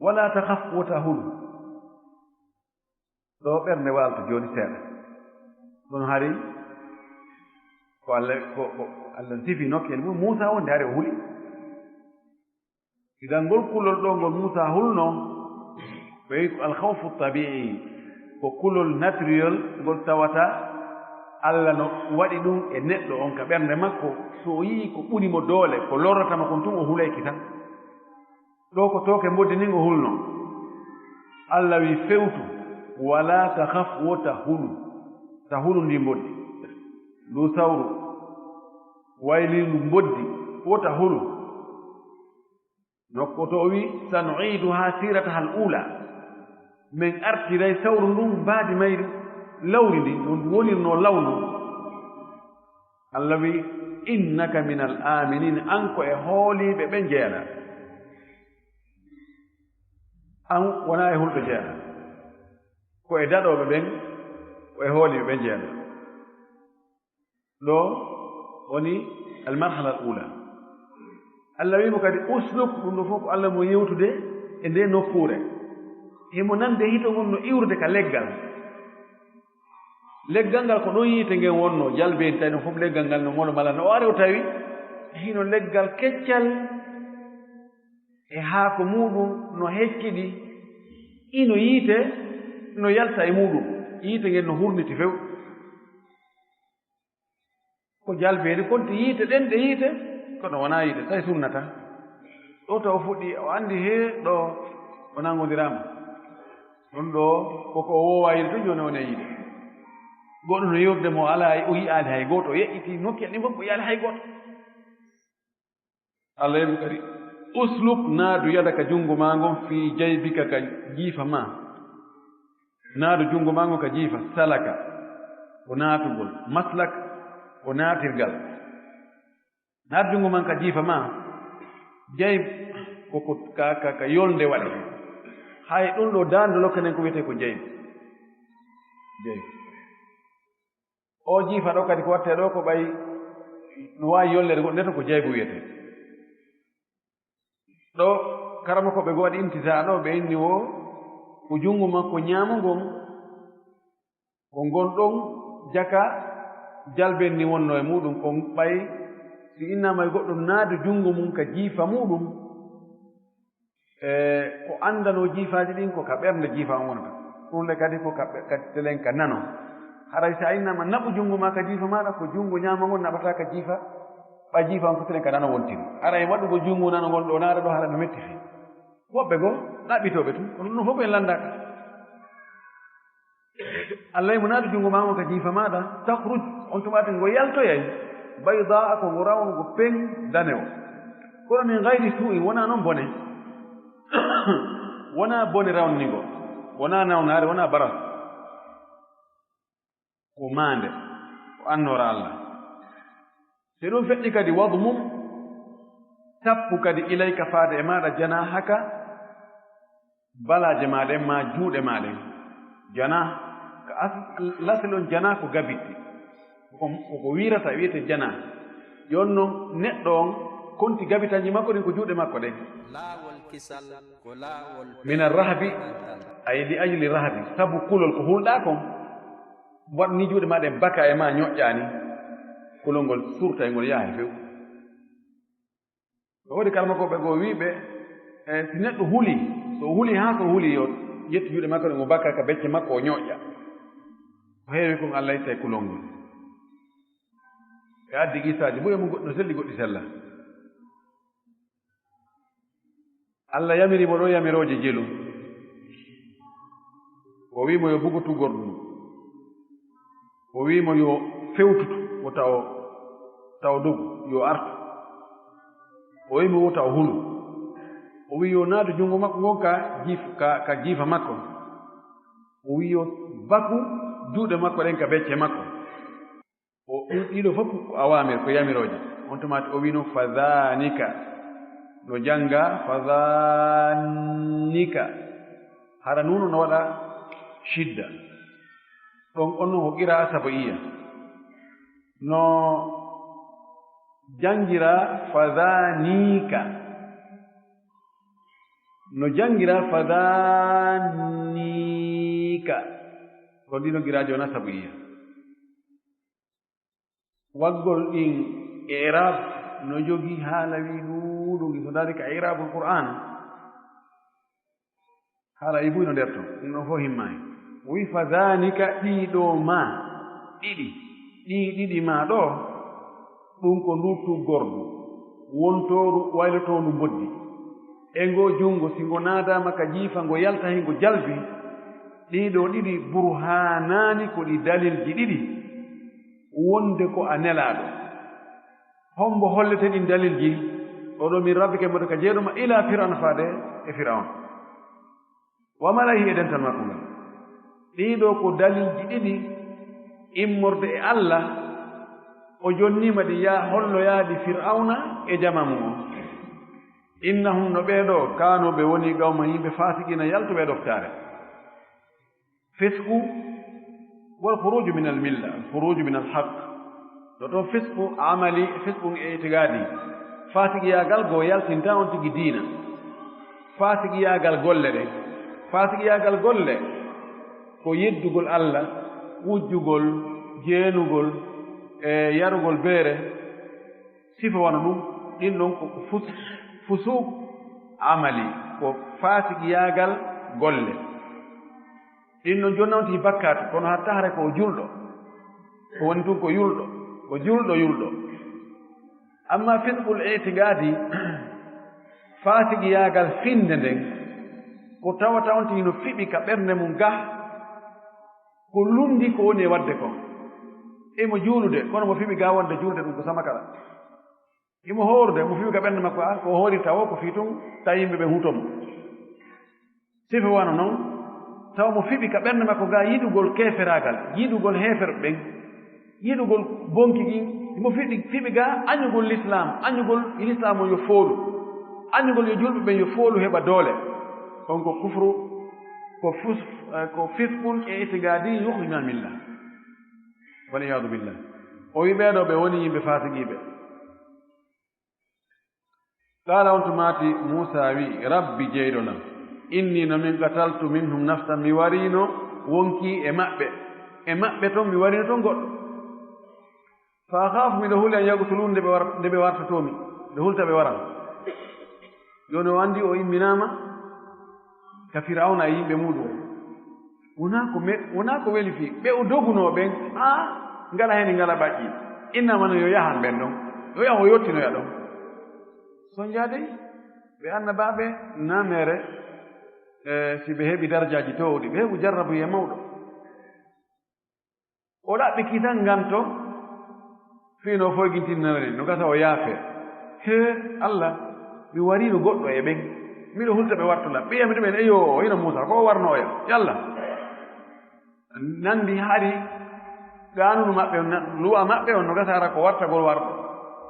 wala takhaf wa tahul ɗo ɓernde waalto jooni seeɗa ɗon hari ko Allah sifi nokkeel mum Muusa wonde hari o huli idan ngol kulol ɗo ngol Muusa hulno ɓe wi ko alkhawfu tabi'i ko kulol naturel ngol tawata Allah no waɗi ɗum e neɗɗo on ka ɓernde makko so o yii ko ɓurimo doole ko lorratama kon tun o hulayki tan ɗo ko tooke mboddi ni ngo hulno Allah wi fewtu wala takhaf wo tahulu ndi mboddi ndu sawru wayli ndu mboddi wo tahulu nokko to o wi sanuiduha sirataha al ula min artiray sawru ndun mbaadi mayri lawri ndi no ndu wonirno lawnu Allah wi innaka min al aminin an ko e hooliɓe ɓe jeeɗa an wona e hulɓe jeeɗa ko e daɗoɓe ɓen ko e hooliɓe ɓe jeeɗa ɗo woni al marhala al ula Allah wimo kadi usluk ɗum ɗo fof ko Allah mo yewtude e nde nokkuure himo nande hito ngon no iwrude ka leggal ngal ko ɗon yiite ngen wonno jalbeeni tawi no fof leggal ngal no molo mala no o ari o tawi hino leggal keccal e haako muɗum no hecciɗi ino yiite no yalta e muɗum yiite ngen no hurniti few ko jalbeeni konti yiite ɗen ɗe yiite kono wonaa yiite tawi sunnata ɗo taw fuɗɗi o anndi hee ɗo o nanngondirama ɗum ɗo koko o woowa yiide to jooni woni e yiide goɗɗo no yewtude mo alaa o yi'aani hay gooto o yeƴƴiti nokkel ɗin fof o yi'aani hay gooto Allah yemi kadi usluk naadu yada ka junngo maa ngon fii jaybika ka jiifa ma naadu junngo maa ngon ka jiifa salaka ko naatugol maslak ko naatirgal naadu junngo man ka jiifa ma jayb koko ka yolnde waɗe hay ɗum ɗo daande lokkanen ko wiyetee ko jayb o jiifa ɗo kadi ko wattee ɗo ko ɓay no waawi yollere goɗɗo nde to ko jaybu wiyetee ɗo karama ko ɓe go waɗi imtisa ɗo ɓe inni wo ko junngo makko ñaamo ngon ko ngonɗon jaka jalben ni wonno e muɗum ko ɓay si innama e goɗɗo naadu junngo mum ka jiifa muɗum ko anndano jiifaaji ɗin ko ka ɓernde jiifa on wonata ɗum le kadi ko kadi telen ka nano haray si a innama naɓu junngo ma ka jiifa maɗa ko junngo ñaama ngon naɓata ka jiifa ɓa jiifa on ko telen ka nano wontiri haray waɗugo junngo nano ngon ɗo naara ɗo haala no metti fi woɓɓe goo ɗaɓɓitoɓe tun kono ɗum fof en landaka allah mo naati junngo ma on ka jiifa maɗa tahruj on tumati ngo yaltoyay bayda ko ngo rawno ngo pen danewo kono min gayri su'in wona noon bone wona bone rawni ngo wona nawnaare wona baras ko maande ko annora allah so ɗum feƴƴi kadi wadmum tappu kadi ilayka faade e maɗa janahaka balaje maɗen ma juuɗe maɗen janah lasilon jana ko gabitti koko wirata wiyete jana jon noon neɗɗo on konti gabitaji makko ɗin ko juuɗe makko ɗen min arrahbi ay li ajli rahbi sabu kulol ko hulɗa kon waɗni juuɗe maɗen baka e ma ñoƴƴani kulol ngol surta e ngol yaahe few o waɗi kalmakoɓe goo wiɓe si neɗɗo huuli so huuli ha so huuli yo ƴetti juuɗe makko ɗen o baka ka becce makko o ñoƴƴa ko heewi kon allah itta e kulol ngol e addi qisaji bo emo goɗɗo selli goɗɗi sella allah yamirimo ɗo yamiroje jelu o wimo yo bugotu gorɗum o wimo yo fewtutu o taw dogu yo artu o wimo wo taw hulu o wi yo naadu junngo makko ngon ka jiifa makko o wi yo baku juuɗe makko ɗen ka becce makko o ɗiɗo fof ko awamir ko yamiroje on tumati o wino fadhanika no janga fadhanika hara nuno no waɗa shidda ɗon on noon ko qira saboiya no jangira fadhanika no jangira fadhanika ko ɗino giraji wona saboiya waggol ɗin irab no jogi haala wi ɗuɗugi so dalika irabul qur'an haala i buyno nder ton ɗum ɗon fof himmayi o wi fadhanika ɗiɗo ma ɗiɗi ma ɗo ɗum ko nduttu gordu wontoru waylotondu boddi e ngo junngo si ngo naadama ka jiifa ngo yalta hen ngo jalbi ɗiɗo ɗiɗi burhanani ko ɗi dalilji ɗiɗi wonde ko a nelaɗo hombo hollete ɗin dalilji oɗo min rabbike mboɗo ka jeeɗoma ila firaun faade e firaun wa malahi e dental makko ngal ɗiɗo ko dalilji ɗiɗi immorde e allah o jonnima ɗi ya holloyaadi fir'auna e jamamu o innahum no ɓeeɗo kaanoɓe woni gawma yimɓe fasikina yaltuɓe ɗoftaare fisku wal khuruju min al milla al khuruju min al haq ɗo ɗo fisku amali fisku e itigadi fasikiyagal go yaltinta on tigi diina fasikiyagal golle ɗe fasikiyagal golle ko yeddugol allah wujjugol jeenugol e yarugol beere sifa wona ɗum ɗin ɗon ko fusuk amali ko fasikiyagal golle ɗin ɗon jonnawti bakkate kono hatta hare ko julɗo ko woni tun ko julɗo amma fisqul itigadi fasikiyagal finde nden ko tawata on tino fiɓi ka ɓernde mum ga ko lundi ko woni e wadde kon imo juulude kono mo fiɓi ga wonde juulde ɗum ko sama kala imo hoorde mo fiɓi ka ɓernde makko a ko hoori tawo ko fii tun taw yimɓe ɓe hutomo sifa wano noon tawa mo fiɓi ka ɓernde makko ga yiɗugol keferagal yiɗugol heeferɓe ɓen yiɗugol bonki ɗin mo fiɓi ga añugol l'islam o yo foolu añugol yo julɓe ɓen yo foolu heɓa doole on ko kufru ko fiskun e itigadi yukhri min millah waliyadu billah o wi ɓeeɗo ɓe woni yimɓe fasigiɓe qala on tumati Musa wi rabbi jeyɗonam inni no min qataltu minhum nafsan mi warino wonki e maɓɓe toon mi warino toon goɗɗo fa akhafu miɗo huli an yaqtulun nde ɓe wartatomi ɓe hulta ɓe waran joni o andi o imminama ka firawna e yimɓe muɗum wona ko weli fi ɓe o dogunoɓen ngala hen ngala ɓaƴƴi innamano yo yahan ɓen ɗon yo yaha o yottinoya ɗon so jaade ɓe annabaɓe namere si ɓe heɓi darjaji towɗi ɓe heɓu jarrabu ye mawɗo o ɗaɓɓi kitan ngam to fiino foygintinnanani no gasa o yaafe he Allah mi warino goɗɗo e ɓen miɗo hulta ɓe wartulam ɓiyami ɗumen eyo hino Musa ko warnoya yalla nandi haɗi ganunu maɓɓe luwa maɓɓe on no gasa ara ko wartagol warɗo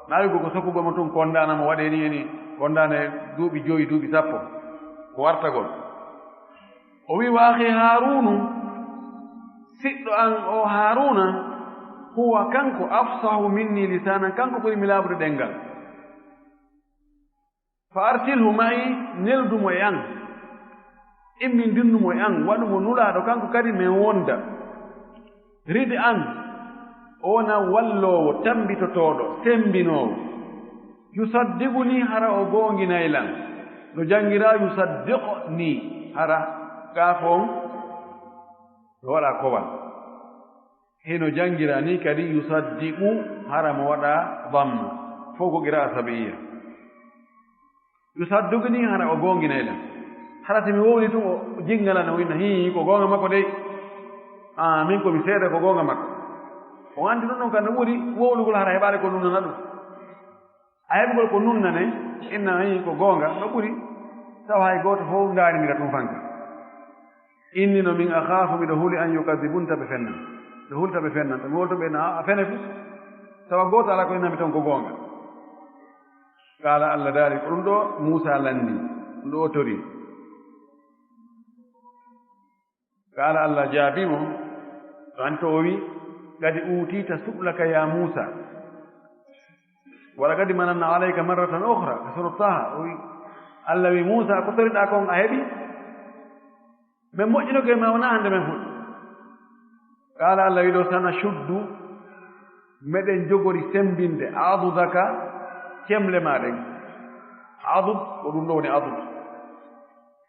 nawigo ko sokkugo mo tun kondanamo waɗeni eni kondane duuɓi joyi duuɓi sappo ko wartagol o wi wa ahi harunu siɗɗo an o haruna huwa kanko afsahu minni lisanan kanko ɓuri mi laaɓude ɗengal fa arsilhu ma'i neldumo e an immin dinnumo e an waɗumo nulaaɗo kanko kadi min wonda ride an o wona walloowo tambitotoɗo sembinoowo yusaddiquni hara o goonginaylan no janngira yusaddiqni hara gaafo on no waɗa kowal heno janngira ni kadi yusaddiqu hara mo waɗa damma fof ko qira'a sabiya yusaddiquni hara o goonginaylan hara si mi wowni tun o jingala no winna hi ko goonga makko dey min komi seeda ko goonga makko o anndi ɗon ɗon kam no ɓuri wownugol hara heɓaade ko nunnana ɗum a heɓugol ko nunnane inna hi ko goonga no ɓuri taw hay gooto fof ndaarimira tum fanka inni no min akhafu miɗo huli an yukadibun taɓe fennan ɓe hulta ɓe fennan mi wolto ɓe na a fene fu tawa gooto ala ko innami tan ko goonga qala Allah daari ko ɗum ɗo Muusa lanndi ɗum ɗo o tori qala Allah jaabimo to an to o wi kadi uutiita su'laka ya Muusa wala kadi mananna alayka marratan ukhra ka sura Taha o wi Allah wi Muusa ko toriɗa kon a heɓi min moƴƴinoke ma wona hannde men fuɗɗi qala Allah wi ɗo sana shuddu meɗen jogori sembinde adudaka cemle maɗen adud ko ɗum ɗo woni adud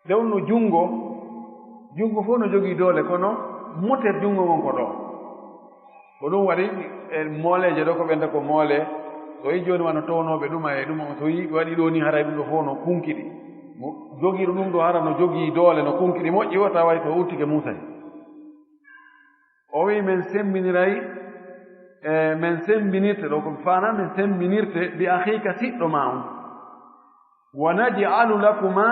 nde wonno junngo fof no jogii doole kono moter junngo ngon ko ɗo ko ɗum waɗi e mooleje ɗo ko ɓenta ko moole so yi jooni wano townooɓe ɗuma e ɗuma so yi ɓe waɗi ɗo ni haray ɗum ɗo fof no kunkiɗi jogiiɗo ɗum ɗo hara no jogii doole no kunkiɗi moƴƴi o tawa to uttike Muusa o wi min sembiniray min sembinirte ɗo ko faana min sembinirte bi ahiika siɗɗo ma on wa naj'alu lakuma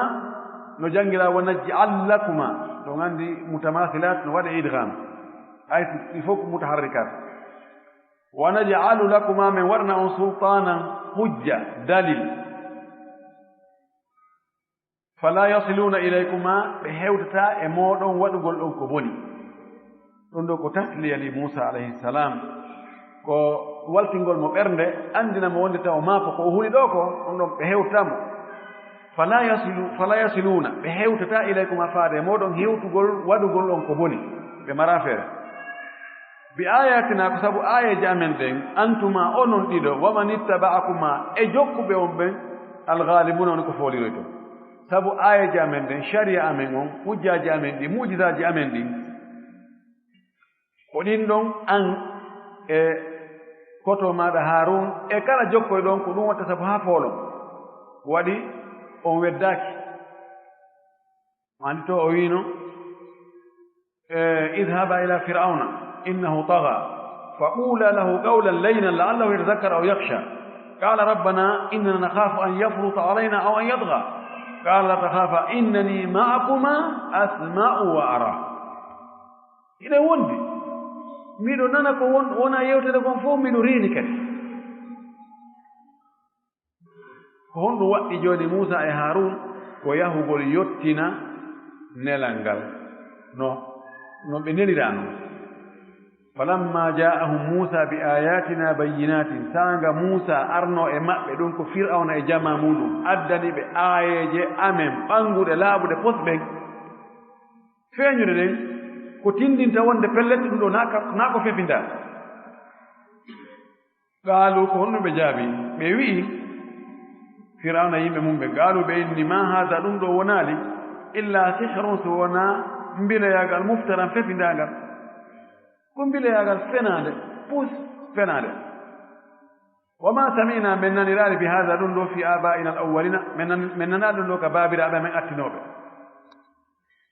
no janngira wa naj'al lakuma to nganndi mutamasilat no waɗa idgham hay il faut ko mutaharrikat wa naj'alu lakuma min waɗna on sultanan hujja dalil fala yasiluna ilaykuma ɓe hewtata e mooɗon waɗugol ɗon ko boni ɗum ɗo ko tasliya li Muusa alayhi salam ko waltingol mo ɓernde anndina mo wonde taw maako ko o huli ɗo ko ɗum ɗon ɓe hewtatamo fala yasiluna ɓe hewtata ilaykuma faade e mooɗon hewtugol waɗugol ɗon ko boni ɓe mara feere bi ayatina ko sabu ayaji amen ɗen antuma onon ɗiɗo waman ittaba'akuma e jokkuɓe on ɓen alghalibuna woni ko fooliroy to sabu ayaji amen ɗen sharia amen on hujjaji amen ɗi mujisaji amen ɗin ko ɗin ɗon an e koto maɗa Harun e kala jokkoye ɗon ko ɗum watta sabu haa foolon waɗi on weddaaki andi to o wiino idhaba ila fir'auna innahu tagha faqula lahu qawlan laynan la'allahu yatadhakkar aw yakhsha qala rabbana innana nakhafu an yafruta alayna aw an yatgha qala la takhafa innani ma'akuma asma'u wa ara ine wondi miɗo nana ko wona yewtede kon fof miɗo riini kadi ko honɗum waɗɗi jooni Muusa e Harun ko yahugol yottina nelal ngal no ɓe nelira noon falamma ja'ahum Muusa bi ayatina bayyinatin sanga Muusa arno e maɓɓe ɗum ko fir'auna e jama muɗum addani ɓe aayeje amen ɓanguɗe laaɓuɗe posɓen feeñude ɗen ko tindinta wonde pellete ɗum ɗo naa ko fefinda qaalu ko honno ɓe jaabi ɓe wi'i firawna yimɓe mum ɓe qaalu ɓe inni ma haada ɗum ɗo wonaali illa sihrun so wona mbiloyagal muftaran fefindagal ko mbiloyagal fenaande pus fenaande wa ma samina min naniraari bi haada ɗum ɗo fi abaina al awwalina min nanaa ɗum ɗo ka baabiraaɓe men attinoɓe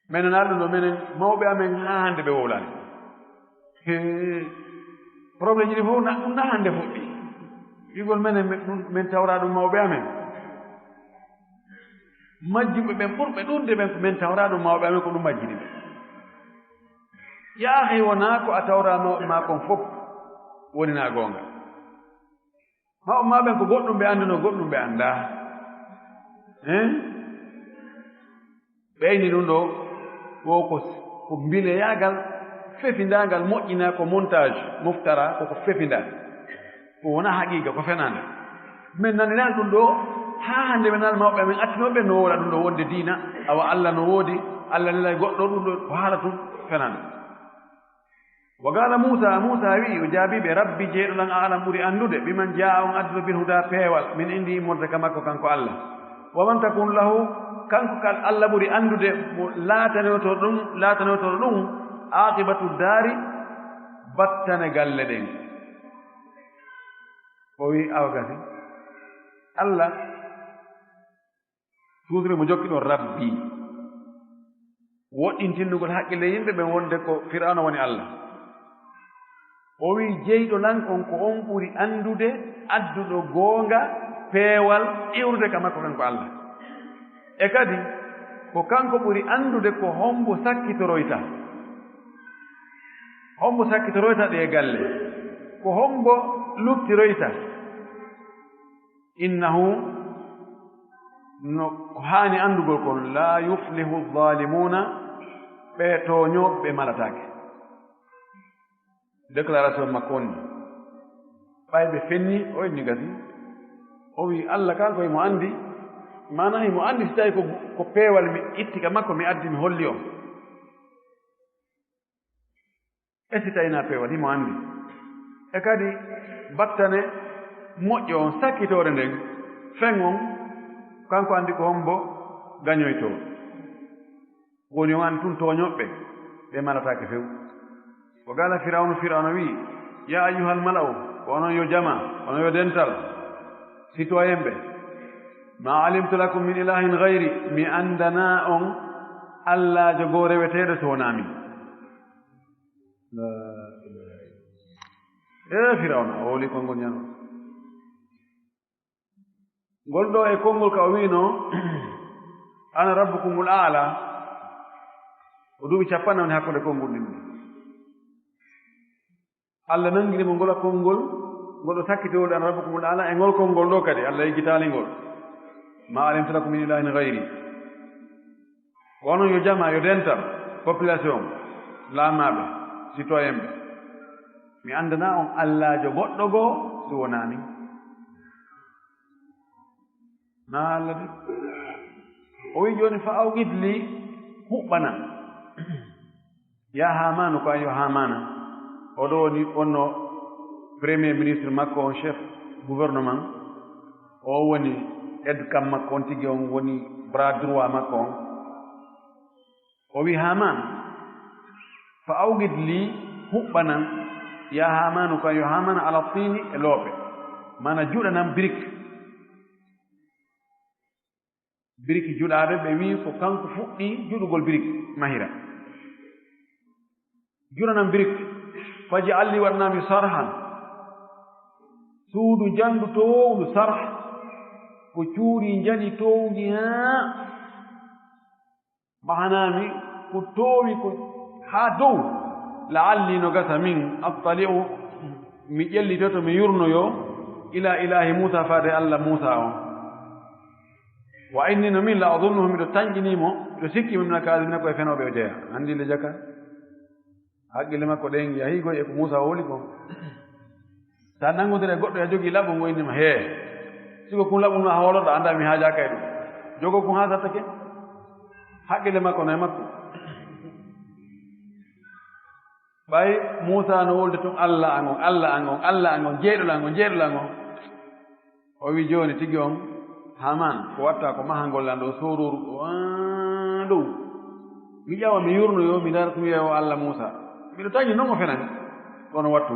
menen alɗum ɗo menen mawɓe amen haa hannde ɓe wowlani probléme ji ɗi fof ɗum na hannde fuɗɗi wigol menen min tawra ɗum mawɓe amen majjumɓe ɓen ɓurɓe ɗurde ɓen ko min tawra ɗum mawɓe amen ko ɗum majjini ɓe yaahay wonaa ko a tawra mawɓe ma kon fof woni naa goonga mawɓe ma ɓen ko goɗɗum ɓe anndino goɗɗum ɓe anndaa ɓeyni ɗum ɗo wo ko mbileyaagal fefindaangal moƴƴinaa ko montage moftara koko fefindaa ko wonaa haqiiqa ko fenaande min naniraani ɗum ɗo haa hannde ɓe naal mawɓe amen accinooɓe no wowla ɗum ɗo wonde diina awa Allah no woodi Allah nelay goɗɗo ɗum ɗo ko haala tum fenaande wa gala Musa wi'i o jaabiɓe rabbi jeeɗolan alam ɓuri anndude biman jaa on adduno bil huda peewal min indi immorde ka makko kanko Allah wa man takun lahu kanko kal Allah ɓuri anndude mo laatanoto ɗum aqibatu daari battane galle ɗen o wi awgati Allah suudre mo jokki ɗon rabbi woɗɗintinnugol haqqille yimɓe ɓen wonde ko fir'auna woni Allah o wi jeyɗo lan on ko on ɓuri anndude adduɗo goonga peewal iwrude ka makko kanko Allah e kadi ko kanko ɓuri anndude ko hombo sakkitoroyta ɗe galle ko hombo luttiroyta innahu no ko haani anndugol kon la yuflihu zalimuna ɓe tooñooɓe malataake déclaration makko wonni ɓayɓe fenni o inni gati o wi Allah kanko emo anndi mana emo anndi si tawi ko peewal mi itti ka makko mi addi mi holli on e si tawina peewal himo anndi e kadi battane moƴƴo on sakkitoore nden fen on kanko anndi ko hombo gañoytoo woni on anndi tun tooñoɓɓe ɓe malataake few ko gala firawna wi ya ayyuhal mala'u onon yo jama onon yo dental citoyen ɓe ma alimtu lakum min ilahin gayri mi andana on Allah jogo reweteɗo so wonami firawna o woli konngol ñano ngol ɗo e konngol ka o wino ana rabbukumul aala o duuɓi 50 woni hakkunde konngol ɗin Allah nangirimo ngola konngol ngol o sakkitowode an rabbukumul ala e ngol konngol ɗo kadi Allah yiggitaalingol ma alimtu lakum min ilahin gayri onon yo jama yo dental population laamaaɓe citoyen ɓe mi anndana on Allahjo goɗɗo goo so wonaani na Allah de o wi jooni fa awgid li huɓɓana ya hamanu ko an yo hamana oɗo woni wonno premier ministre makko on chef gouvernement o woni aide kam makko on tigi on woni bras droit makko on o wi haman fa awgid li huɓɓanan ya hamanu kan yo hamana ala tini e loope mana juɗanan brique juɗaade ɓe wi ko kanko fuɗɗi juɗugol brique mahira juɗanan brique faji alli waɗnami sarhan suudu jandu towndu sarh ko cuuri jani towndi haa mahanami ko toowi ko haa dow la'alli no gasa min attali'u mi ƴellitoto mi yurnoyo ila ilahi Musa faade Allah Musa on wa inni no min la adunnuhu miɗo tañƴinimo miɗo sikkimo mina kaadimina koye fenoɓe o jeeya anndi le jaka haqqille makko ɗen yahi goy e ko Musa woli kon sa nanngodire goɗɗo ya jogii laɓo ngo innima hee siko kun laɓum no a holoɗo annda mi haajaka e ɗum jogo kun haa sattake haqqille makko no e makko ɓay Musa no wolde tun Allah angon jeeɗolangon o wi jooni tigi on Haman ko watta ko mahangollan ɗo sororu ɗow mi ƴawa mi yurnoyo mi darata mi wiya o Allah Musa miɗo tañi noon o fenani kono wattu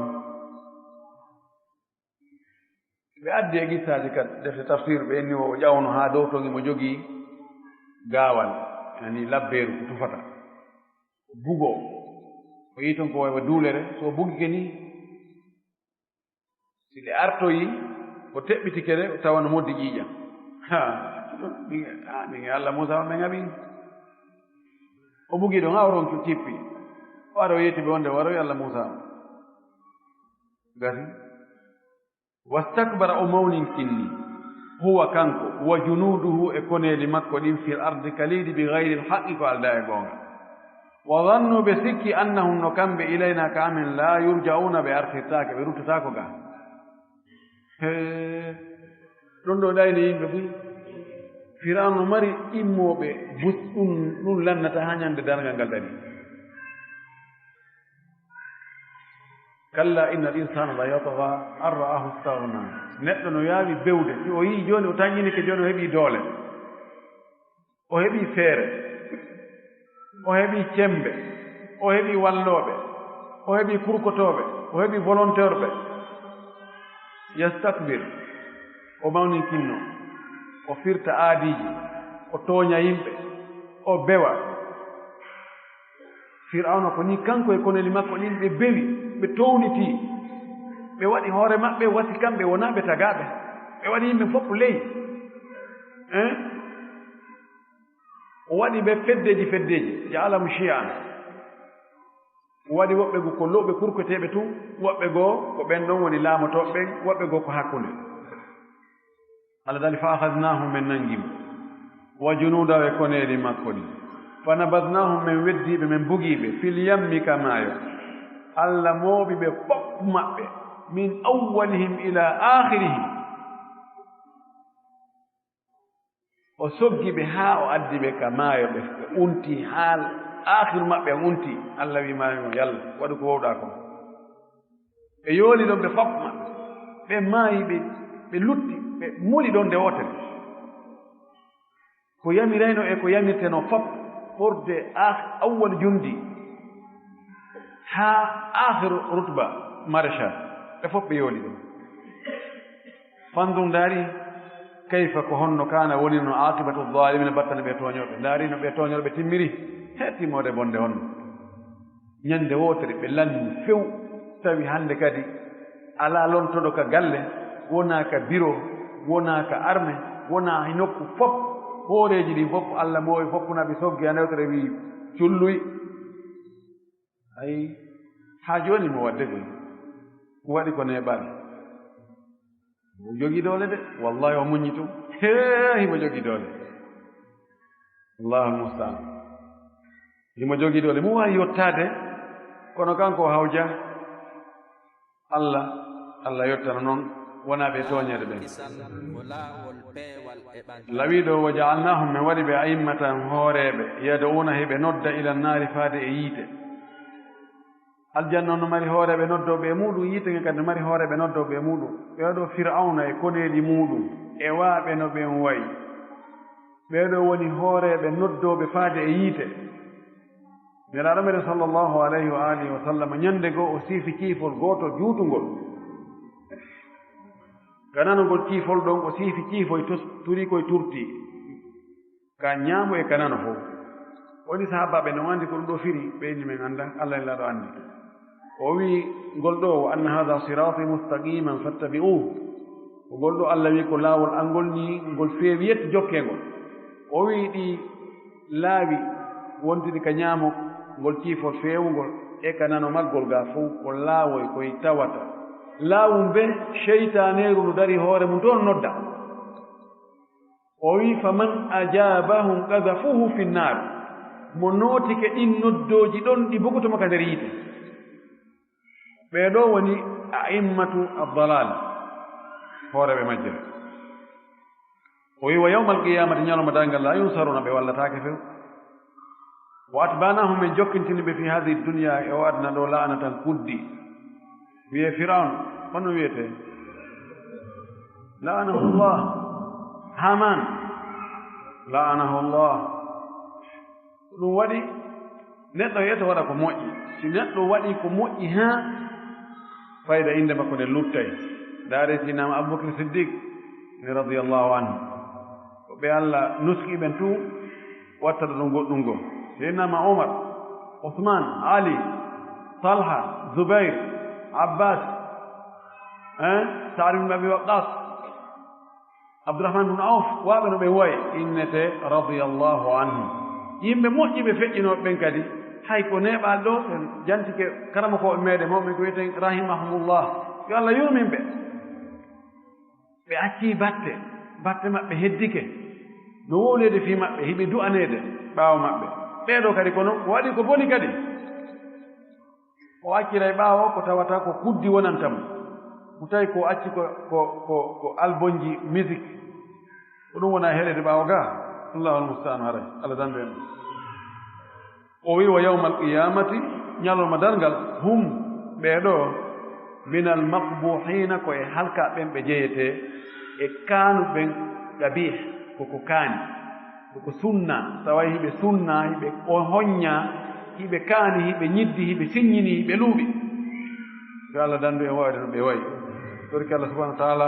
ɓe addi e gissaaji kadi defte tafsir ɓe enni o ƴawno haa dow togi mo jogii gaawal yani labbeeru ko tufata bugo o yi ton ko wawa duulere so buggike ni si ɗe artoyi o teɓɓitike de o tawa no moddi ƴiiƴam ɗin Allah Musa o ɓe ŋaɓi o bugi ɗon ha o ronki cippi o ara o yetti ɓe wonde waroy Allah Musa o gasi wastakbara o mawnin kinni huwa kanko wa junuduhu e koneeli makko ɗin fil ardi kaliidi bi gayri lhaqi ko alda e goonga wa dannu ɓe sikki annahum no kamɓe ilayna ka amen la yurja'una ɓe artirtaake ɓe ruttatako ga ɗon ɗo ɗayni yimɓe ɓuy Firaun no mari immoɓe bus ɗum lannata ha ñande dargal ngal ɗani kalla inna al insana la yatgha an ra'ahu istaghna neɗɗo no yaawi bewde si o yii joni o tañinike joni o heɓi doole o heɓi feere o heɓi cembe o heɓi walloɓe o heɓi kurkotoɓe o heɓi volontaire ɓe yastakbir o mawni kinno o firta aadiji o tooña yimɓe o bewa Fir'auna ko ni kanko e koneli makko ɗin ɓe bewi ɓe towniti ɓe waɗi hoore maɓɓe wasi kamɓe wona ɓe tagaɓe ɓe waɗi yimɓe fof ley o waɗi ɓe feddeji ja'alahum shi'an o waɗi woɓɓe go ko lowɓe kurkoteɓe tun woɓɓe goo ko ɓen ɗon woni laamotoɓe ɓen woɓɓe goo ko hakkunde Allah dali fa akhadnahum min nangim wa junudahu e koneli makko ɗi fa nabadnahum min weddiɓe min bugiɓe fil yammi ka maayo Allah mooɓiɓe fof maɓɓe min awwalihim ila akhirihim o soggiɓe haa o addiɓe ka maayo ɓe unti haal akhiru maɓɓe unti Allah wi maayo yalla waɗu ko wowɗa ko ɓe yooli ɗon ɓe fof maɓɓe ɓe maayi ɓe lutti ɓe muli ɗon nde wotere ko yamirayno e ko yamirteno fof ɓurde awwal jundi haa akhiru rutba maréchal ɓe fof ɓe yooli ɗon fanndum ndaari kayfa ko honno kana woni no aqibatu zalimina battane ɓe tooñoɓe ndaari no ɓe tooñoɓe timmiri hettimoode bonde honno ñande wotere ɓe lanni few tawi hannde kadi alaa lontoɗo ka galle wonaa ka bureau wonaa ka arme wonaa nokku fof hooreeji ɗi fof Allah moowi foppunaɓe soggi a newtere wi culluy ayi haa jooni mo wadde koy ko waɗi ko neeɓaani o jogii doole de wallahi o muñi tum himo jogii doole allahu almustaan himo jogii doole mu waawi yottaade kono kanko o hawja Allah yottana noon wonaa ɓe tooñeede ɓen lawiiɗo wo ja'alnahum min waɗi ɓe a'immatan hooreeɓe yad'uuna heɓe nodda ila nnaari faade e yiite aljanna no mari hooreɓe noddooɓe e muɗum yiite nge kadi no mari hooreɓe noddooɓe e muɗum ɓeeɗo fir'auna e koneeli muɗum e waaɓe no ɓen wayi ɓeeɗo woni hooreɓe noddooɓe faade e yiite nelaaɗo meɗen sallllahu alayhi wa alihi wa sallam ñannde goo o siifi ciifol gooto juutungol gananogol ciifol ɗon o siifi ciifoy turi koye turti ka ñaamo e kanano fof woni sahabaɓe no anndi ko ɗum ɗo firi ɓeyni men annda Allah en laaɗo anndi o wii ngol ɗo wa anna hada sirati mustaqiman fattabi'uhu ko ngol ɗo Allah wi ko laawol angol ni ngol feewi yetti jokkengol o wii ɗi laawi wontidi ka ñaamo ngol ciifol feewngol e ka nano maggol gaa fof ko laawoy koye tawata laawum be cheytaneeru no dari hoore mum toon nodda o wii fa man ajabahum qadafuhu fi nnar mo nootike ɗin noddooji ɗon ɗi bogotoma ka nder yiite ɓeeɗo woni a'immatu addalal hooreɓe majjere o wi wa yawma alqiyamati ñaloma dangal la yunsaruna ɓe wallataake few wa atbanahum min jokkintini ɓe fi hadihi dunia e o adna ɗo la'anatan kuddi wiye firaun hono wiyete la'anahu llah haman la'anahu llah ɗum waɗi neɗɗo yeto waɗa ko moƴƴi si neɗɗo waɗi ko moƴƴi haa fayda inde makko nde luttay ndaare sinama aboubacry siddiq ni radiallahu anhu ko ɓe Allah nuski ɓen tu wattata ɗum goɗɗum go sinama omar Uthman, Ali, Talha, Zubair, Abbas, Sa'd ibn Abi Waqqas, Abdurrahman ibn Auf, waɓe no ɓe woyi innete radiyallahu anhum. Yimɓe moƴƴiɓe feƴƴinoɓe ɓen kadi hay ko neɓal ɗo en jantike karama koɓe meɗen mawɓe ko wiyeten rahimahumullah, yo Allah yurmin ɓe. Ɓe acci batte maɓɓe heddike no wowlede fi maɓɓe hiɓe du'anede ɓaawo maɓɓe. Ɓeeɗo kadi kono ko waɗi ko boni kadi o accira e ɓaawo ko tawata ko kuddi wonantamo, mo tawi ko acci ko albonji musique ko ɗum wona heɗede ɓaawo ga. Allahu almusta'an haray Allah dandu en. O wi wa yawma alqiyamati ñalolma darngal hum ɓeeɗo min almaqbuhina koye halka ɓen ɓe jeyete e kaanu ɓen gabih koko kaani koko sunna tawa hiɓe sunna hiɓe hoñña hiɓe kaani hiɓe ñiddi hiɓe siññini hiɓe luuɓi. Yo Allah dandu en wawde no ɓe wayi. Torki Allah subhanahu wa ta'ala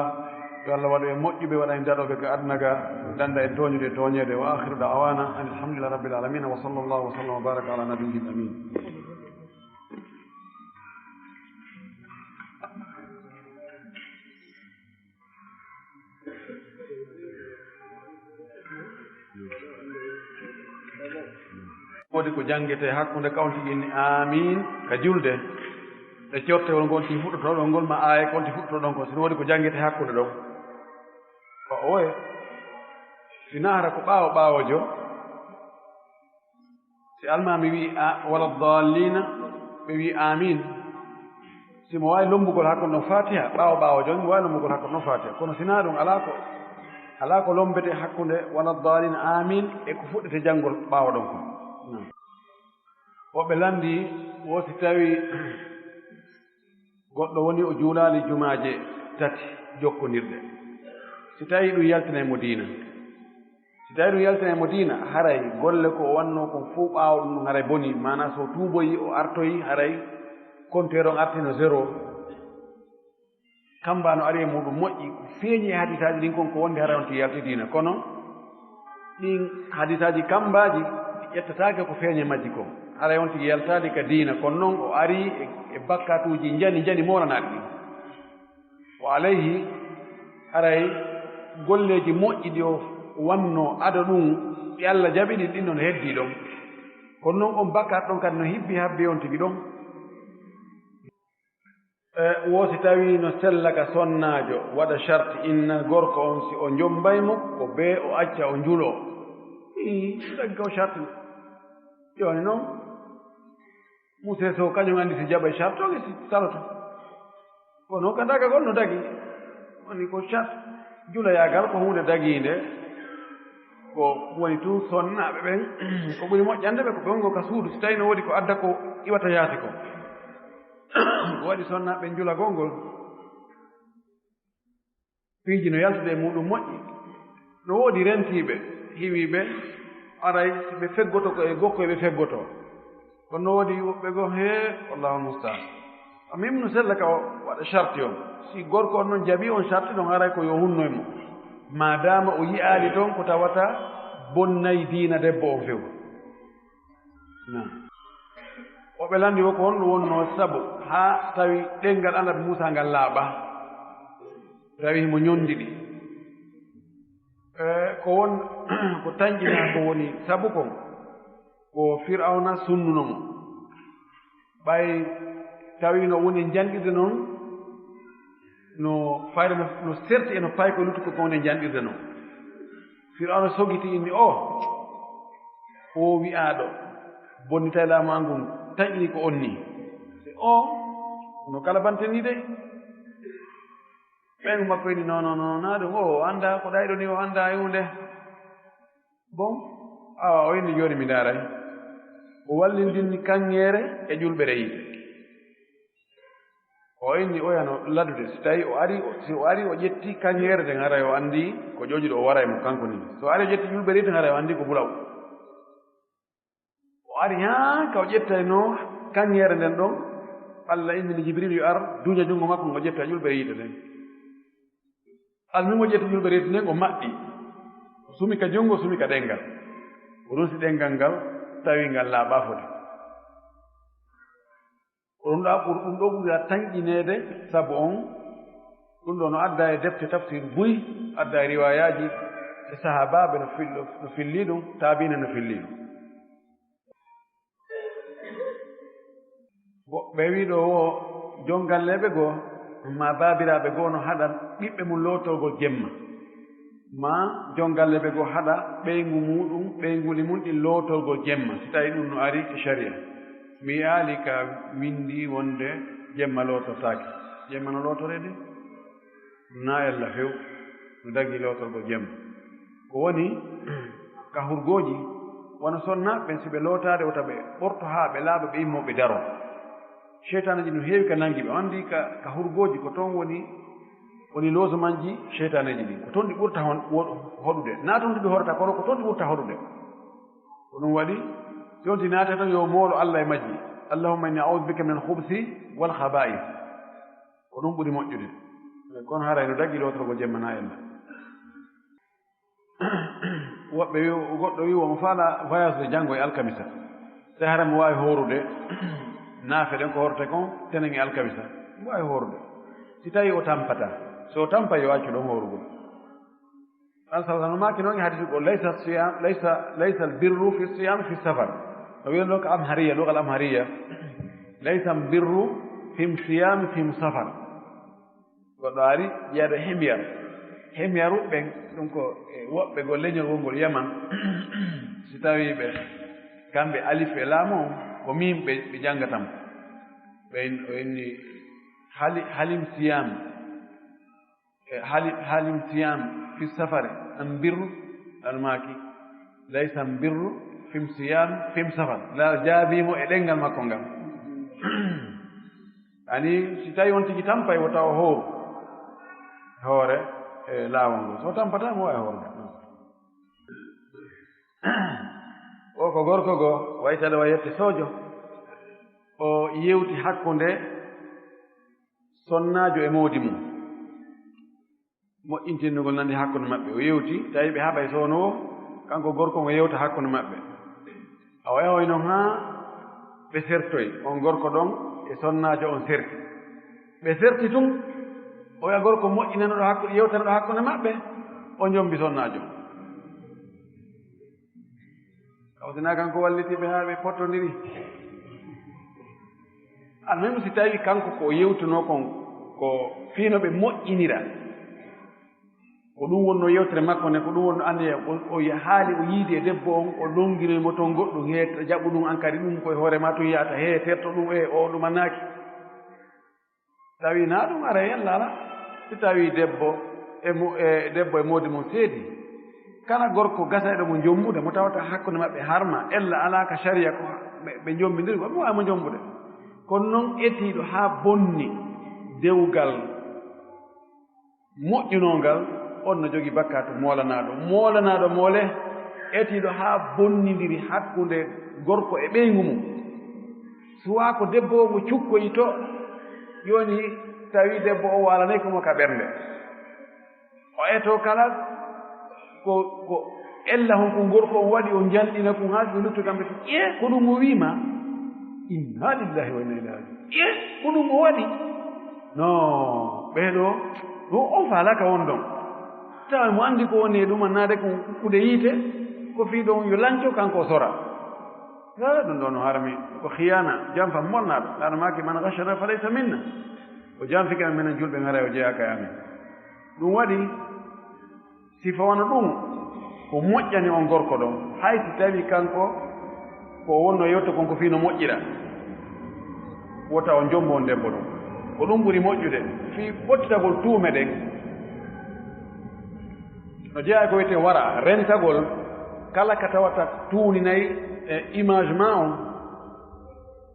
yo Allah waɗu en moƴƴuɓe waɗa en daɗoɓe ko aduna ga danda en toñude e toñede. Wa akhiru da'wana an alhamdulillahi rabbil alamin wa sallallahu wa sallam wa baraka ala nabiyyin amin. Wodi ko jangete hakkunde kawntigi inni amin ka julde e cottewol ngol ti fuɗɗoto ɗon ngol ma aaye konti fuɗɗoto ɗon ko sino wodi ko jangete hakkunde ɗon ko oye sina hara ko ɓaawojo si almami wi wala dallina ɓe wi amin simo wawi lombugol hakkunde ɗon fatiha ɓaawojo mi wawi lombugol hakkunde ɗon fatiha kono sina ɗum ala ko lombete hakkunde wala dallina amin e ko fuɗɗete janngol ɓaawo ɗon ko. Woɓɓe landi wosi tawi goɗɗo woni o juulaali jumaaje tati jokkondirɗe, si tawi ɗum yaltina e mo diina haray golle ko o wanno kon fuu ɓaawo ɗum haray boni, mana so tuuboyi o artoyi haray compteur on artino zéro. Kamba no ari e muɗum moƴƴi ko feeñi e hadisaji ɗin kon ko wonde haray on ti yalti diina, kono ɗin hadisaji kambaji ƴettataake ko feeñe majji ko haray on tigi yaltaali ka diina, kono noon o ari e bakkatuuji jani moranaaɗi ɗin. O alayhi haray golleeji moƴƴi ɗi o wanno ado ɗum ɗi Allah jaɓi ɗin ɗin noon heddii ɗon, kono noon on bakkat ɗon kadi no hibbi habbe on tigi ɗon. Woosi tawi no sellaka sonnaajo waɗa charte inna gorko on si o jombaymo ko bee o acca o njuloo ɗaggi o charte jooni noon Moussa Sow kañum anndi si jaɓa e charte o si saloto kono ka daga gon no dagi woni ko charte juloyaagal ko hunde dagiinde ko woni tun sonnaaɓe ɓen ko ɓuri moƴƴande ɓe ko ɓen ngo ka suudu si tawi no woodi ko adda ko iwata yaate ko ko waɗi sonnaaɓe ɓen jula gongol piiji no yaltude e muɗum moƴƴi no woodi rentiiɓe hiwiiɓe aray si ɓe feggoto ko e gokko e ɓe feggoto kono no woodi woɓɓe go wallahu mustaan min no sella ka waɗa charte on si gorko on noon jaɓi on charte ɗon aray ko yo hunnoye mo madama o yi'aali toon ko tawata bonnayi diina debbo on few woɓe landi wo ko honɗum wonno sabu haa tawi ɗenngal annabi Muusa ngal laaɓa tawi mo ñondiɗi ko won ko tañƴina ko woni sabu kon ko Firawna sunnuno mo ɓay tawi no woni janɗirde noon no fayde no serti eno pay ko lutti ko woni janɗirde noon Firawna sogiti inni o wi'aaɗo bonnitayɗa ma ngun taƴƴini ko on ni no kala banteni de ɓen makko ini non na ɗum o annda ko ɗayɗo ni o annda e hunde bon awa o inni jooni mi daaray o wallindinni kaŋŋeere e julɓe reyide o inni oyano laddude si o ari o ƴetti kaŋŋeere ten haray o anndi ko ƴoƴuɗo o waray mo kanko ni so ari o ƴetti julɓe reyide ten haray o anndi ko bulaw o ari ka o ƴettayno kaŋŋeere nden ɗon Allah innini Jibril yo ar duña junngo makko ngo ƴetta julɓe reyide ten almimo ƴetta julɓe reyide nden o maɓɓi o sumi ka junngo sumi ka ɗenngal ko ɗum si ɗenngal ngal tawi ngal laaɓa foti ɗum ɗo ɓuri tanƴineede sabu on ɗum ɗo no adda e defte tafsir buy adda e riwayaji e sahabaɓe no filli ɗum taabina no filli ɗum ɓe wi ɗo wo jongalleɓe goo ma baabiraɓe goo no haɗa ɓiɓɓe mum lotolgol jemma ma jongalleɓe goo haɗa ɓeygu muɗum ɓeyguli mum ɗi lotolgol jemma si tawi ɗum no ari e sharia mi yaali ka windi wonde jemma lotortake jemma no lotorede na ella few no dagi lotorgol jemma ko woni ka hurgoji wona sonnaɓe si ɓe lotade wota ɓe ɓorto haa ɓe laaɓa ɓe immoɓe daro cheytanaji no heewi ka nangi ɓe andi ka hurgoji ko toon woni losumanji cheytaneji ɗi ko toon ɗi ɓurta hoɗude na toon ɗi horata kono ko toon ɗi ɓurta hoɗude ko ɗum waɗi si on ti naate tan yo moolo Allah e majji allahumma inni a'udhu bika min al-khubthi wal khaba'ith ko ɗum ɓuri moƴƴude kono haray no daggi lotorgo jemmana ella woɓɓe goɗɗo wi womo faala voyage de janngo e alkamisa so hara mo waawi horude naafe ɗen ko horte kon tenen e alkamisa mo waawi horude si tawi o tampata so tampa yo accu ɗon horugol an sa no maaki noon e hadisi ko laysa albirru fi siyam fi safar no wiyan ɗo ko amhariya logal amhariya laysa albirru fim siyam fim safar goɗɗo ari ƴeeɗo hemyaru ɓen ɗum ko woɓɓe go leñol wongol yaman si tawi ɓe kamɓe alif e laamo ko min ɓe janngatam ɓe inni halim siyam halim siyam fi safare an birru almaki laysa an birru fim siyam fim safar la jaabimo e ɗengal makko ngal ani si tawi on tigi tampay wo tawa hoore e laawol ngol so tampata mo wawi hoorde o ko gorko goo waytade wa yette soojo o yewti hakkunde sonnaajo e moodi mum moƴƴintinnugol nandi hakkunde maɓɓe o yewti tawi ɓe haɓay sowno o kanko gorko ngo yewta hakkunde maɓɓe a wayoy noon haa ɓe sertoyi on gorko ɗon e sonnaajo on serti ɓe serti tun o wiya gorko moƴƴinano ɗo hakkude yewtana ɗo hakkunde maɓɓe o jombi sonnaajo kawtina kanko wallitiɓe haa ɓe pottondiri an même si tawi kanko ko yewtuno kon ko fiino ɓe moƴƴinira ko ɗum wonno yewtere makko nde ko ɗum wonno annde o haali o yiidi e debbo on o longinoymo toon goɗɗum he jaɓɓu ɗum an kadi ɗum koye hoore ma tun yahata he terto ɗum e o ɗumannaaki tawi na ɗum ara hen laala si tawi debbo e moodi mum seedi kala gorko gasayɗo mo jombude mo tawata hakkunde maɓɓe harma ella ala ka sharia ko ɓe jombindiri ko mi wawi mo jombude kono noon etiiɗo haa bonni dewgal moƴƴunongal on no jogii bakka to moolanaaɗo moole etiiɗo haa bonnidiri hakkunde gorko e ɓeyngu mum suwaa ko debbo o mo cukkoyi to yoni tawi debbo o waalanay komo ka ɓernde o eto kala ko ella hon ko gorko o waɗi o jalɗina kum haa ɓe luttu kamɓe to ko ɗum o wiima inna lillahi wa inna ilayhi raji'un ko ɗum o waɗi non ɓeeɗo ɗum on faalaka won ɗon tawa mo anndi ko woni e ɗum annaade ko kuɗe yiite ko fii ɗon yo lanco kanko o sora ɗum ɗo no harmi ko khiyana jam fam molnaaɗo ɗaɗo maaki man gashana fa laysa minna o janfike men minen julɓe ngara o jeeyaka e amen ɗum waɗi sifa wona ɗum ko moƴƴani on gorko ɗon hay si tawi kanko ko wonno yewta konko fii no moƴƴira wota o jombo on debbo ɗum ko ɗum ɓuri moƴƴude fii ɓottitagol tuume ɗen no jeeya ko wiyete wara rentagol kala ka tawata tuuninayi e image ma on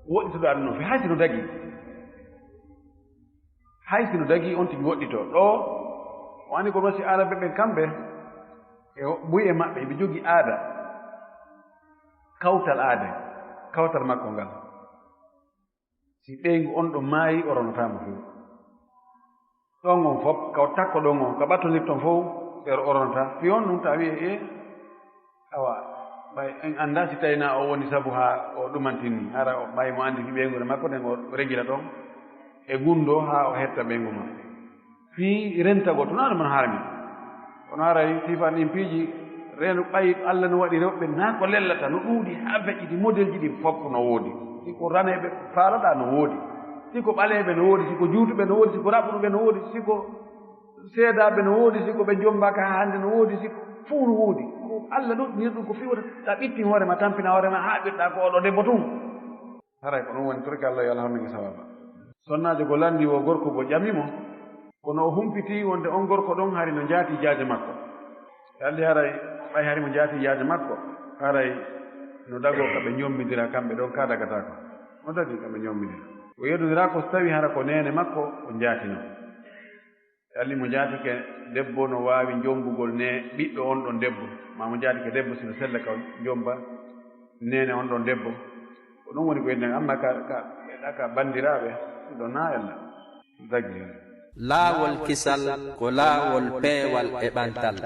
woɗɗitoɗo aduna fi hay sino dagi on tigi woɗɗito ɗo o anndi ko ɗon si aada ɓeɓɓen kamɓe e ɓuy e maɓɓe ɓe jogii aada kawtal makko ngal si ɓeyngu on ɗo maayi o ronataamo few ɗon on fof kaw takko ɗon on ka ɓattondirton fof ɓeero oronata fi on ɗum ta wiye awa ɓay en annda si tawina o woni sabu ha o ɗumantini ara o ɓay mo andi fi ɓeygude makko nden o regila ɗon e gundo ha o hetta ɓeygu ma fii rentago to naano mon harmi kono haray sifan ɗin piiji reenu ɓay Allah no waɗi rewɓe naa ko lellata no ɗuuɗi ha feƴƴiti modèle ji ɗin fof no woodi siko raneɓe faalaɗa no woodi siko ɓaleɓe no woodi siko juutuɓe no woodi siko raɓɓuɗuɓe no woodi siko seedaɓe no woodi siko ɓe jombaka ha hannde no woodi siko fuu no woodi ko Allah ɗuɗɗinir ɗum ko fiwata sa ɓittin hoorema tampina hoorema ha ɓirɗa ko oɗo debbo tun haray ko ɗum woni torki Allah yo Allah hamdiki sawaba sonnajo ko landi o gorko bo ƴamimo kono o humpiti wonde on gorko ɗon hari no jaati jaaje makko alli haray ɓay hari mo jaati jaaje makko haray no dago kaɓe ñommidira kamɓe ɗon ka dagatako no dagi kaɓe ñommidira o yeddodira ko so tawi hara ko nene makko o jaatino alli mo jaatike debbo no waawi jombugol ne ɓiɗɗo on ɗon debbo ma mo jaatike debbo sino sella ka jomba nene on ɗon debbo ko ɗum woni ko yedden amma ka bandiraɓe ɗo na Allah dagi laawol kisal ko laawol peewal e ɓantal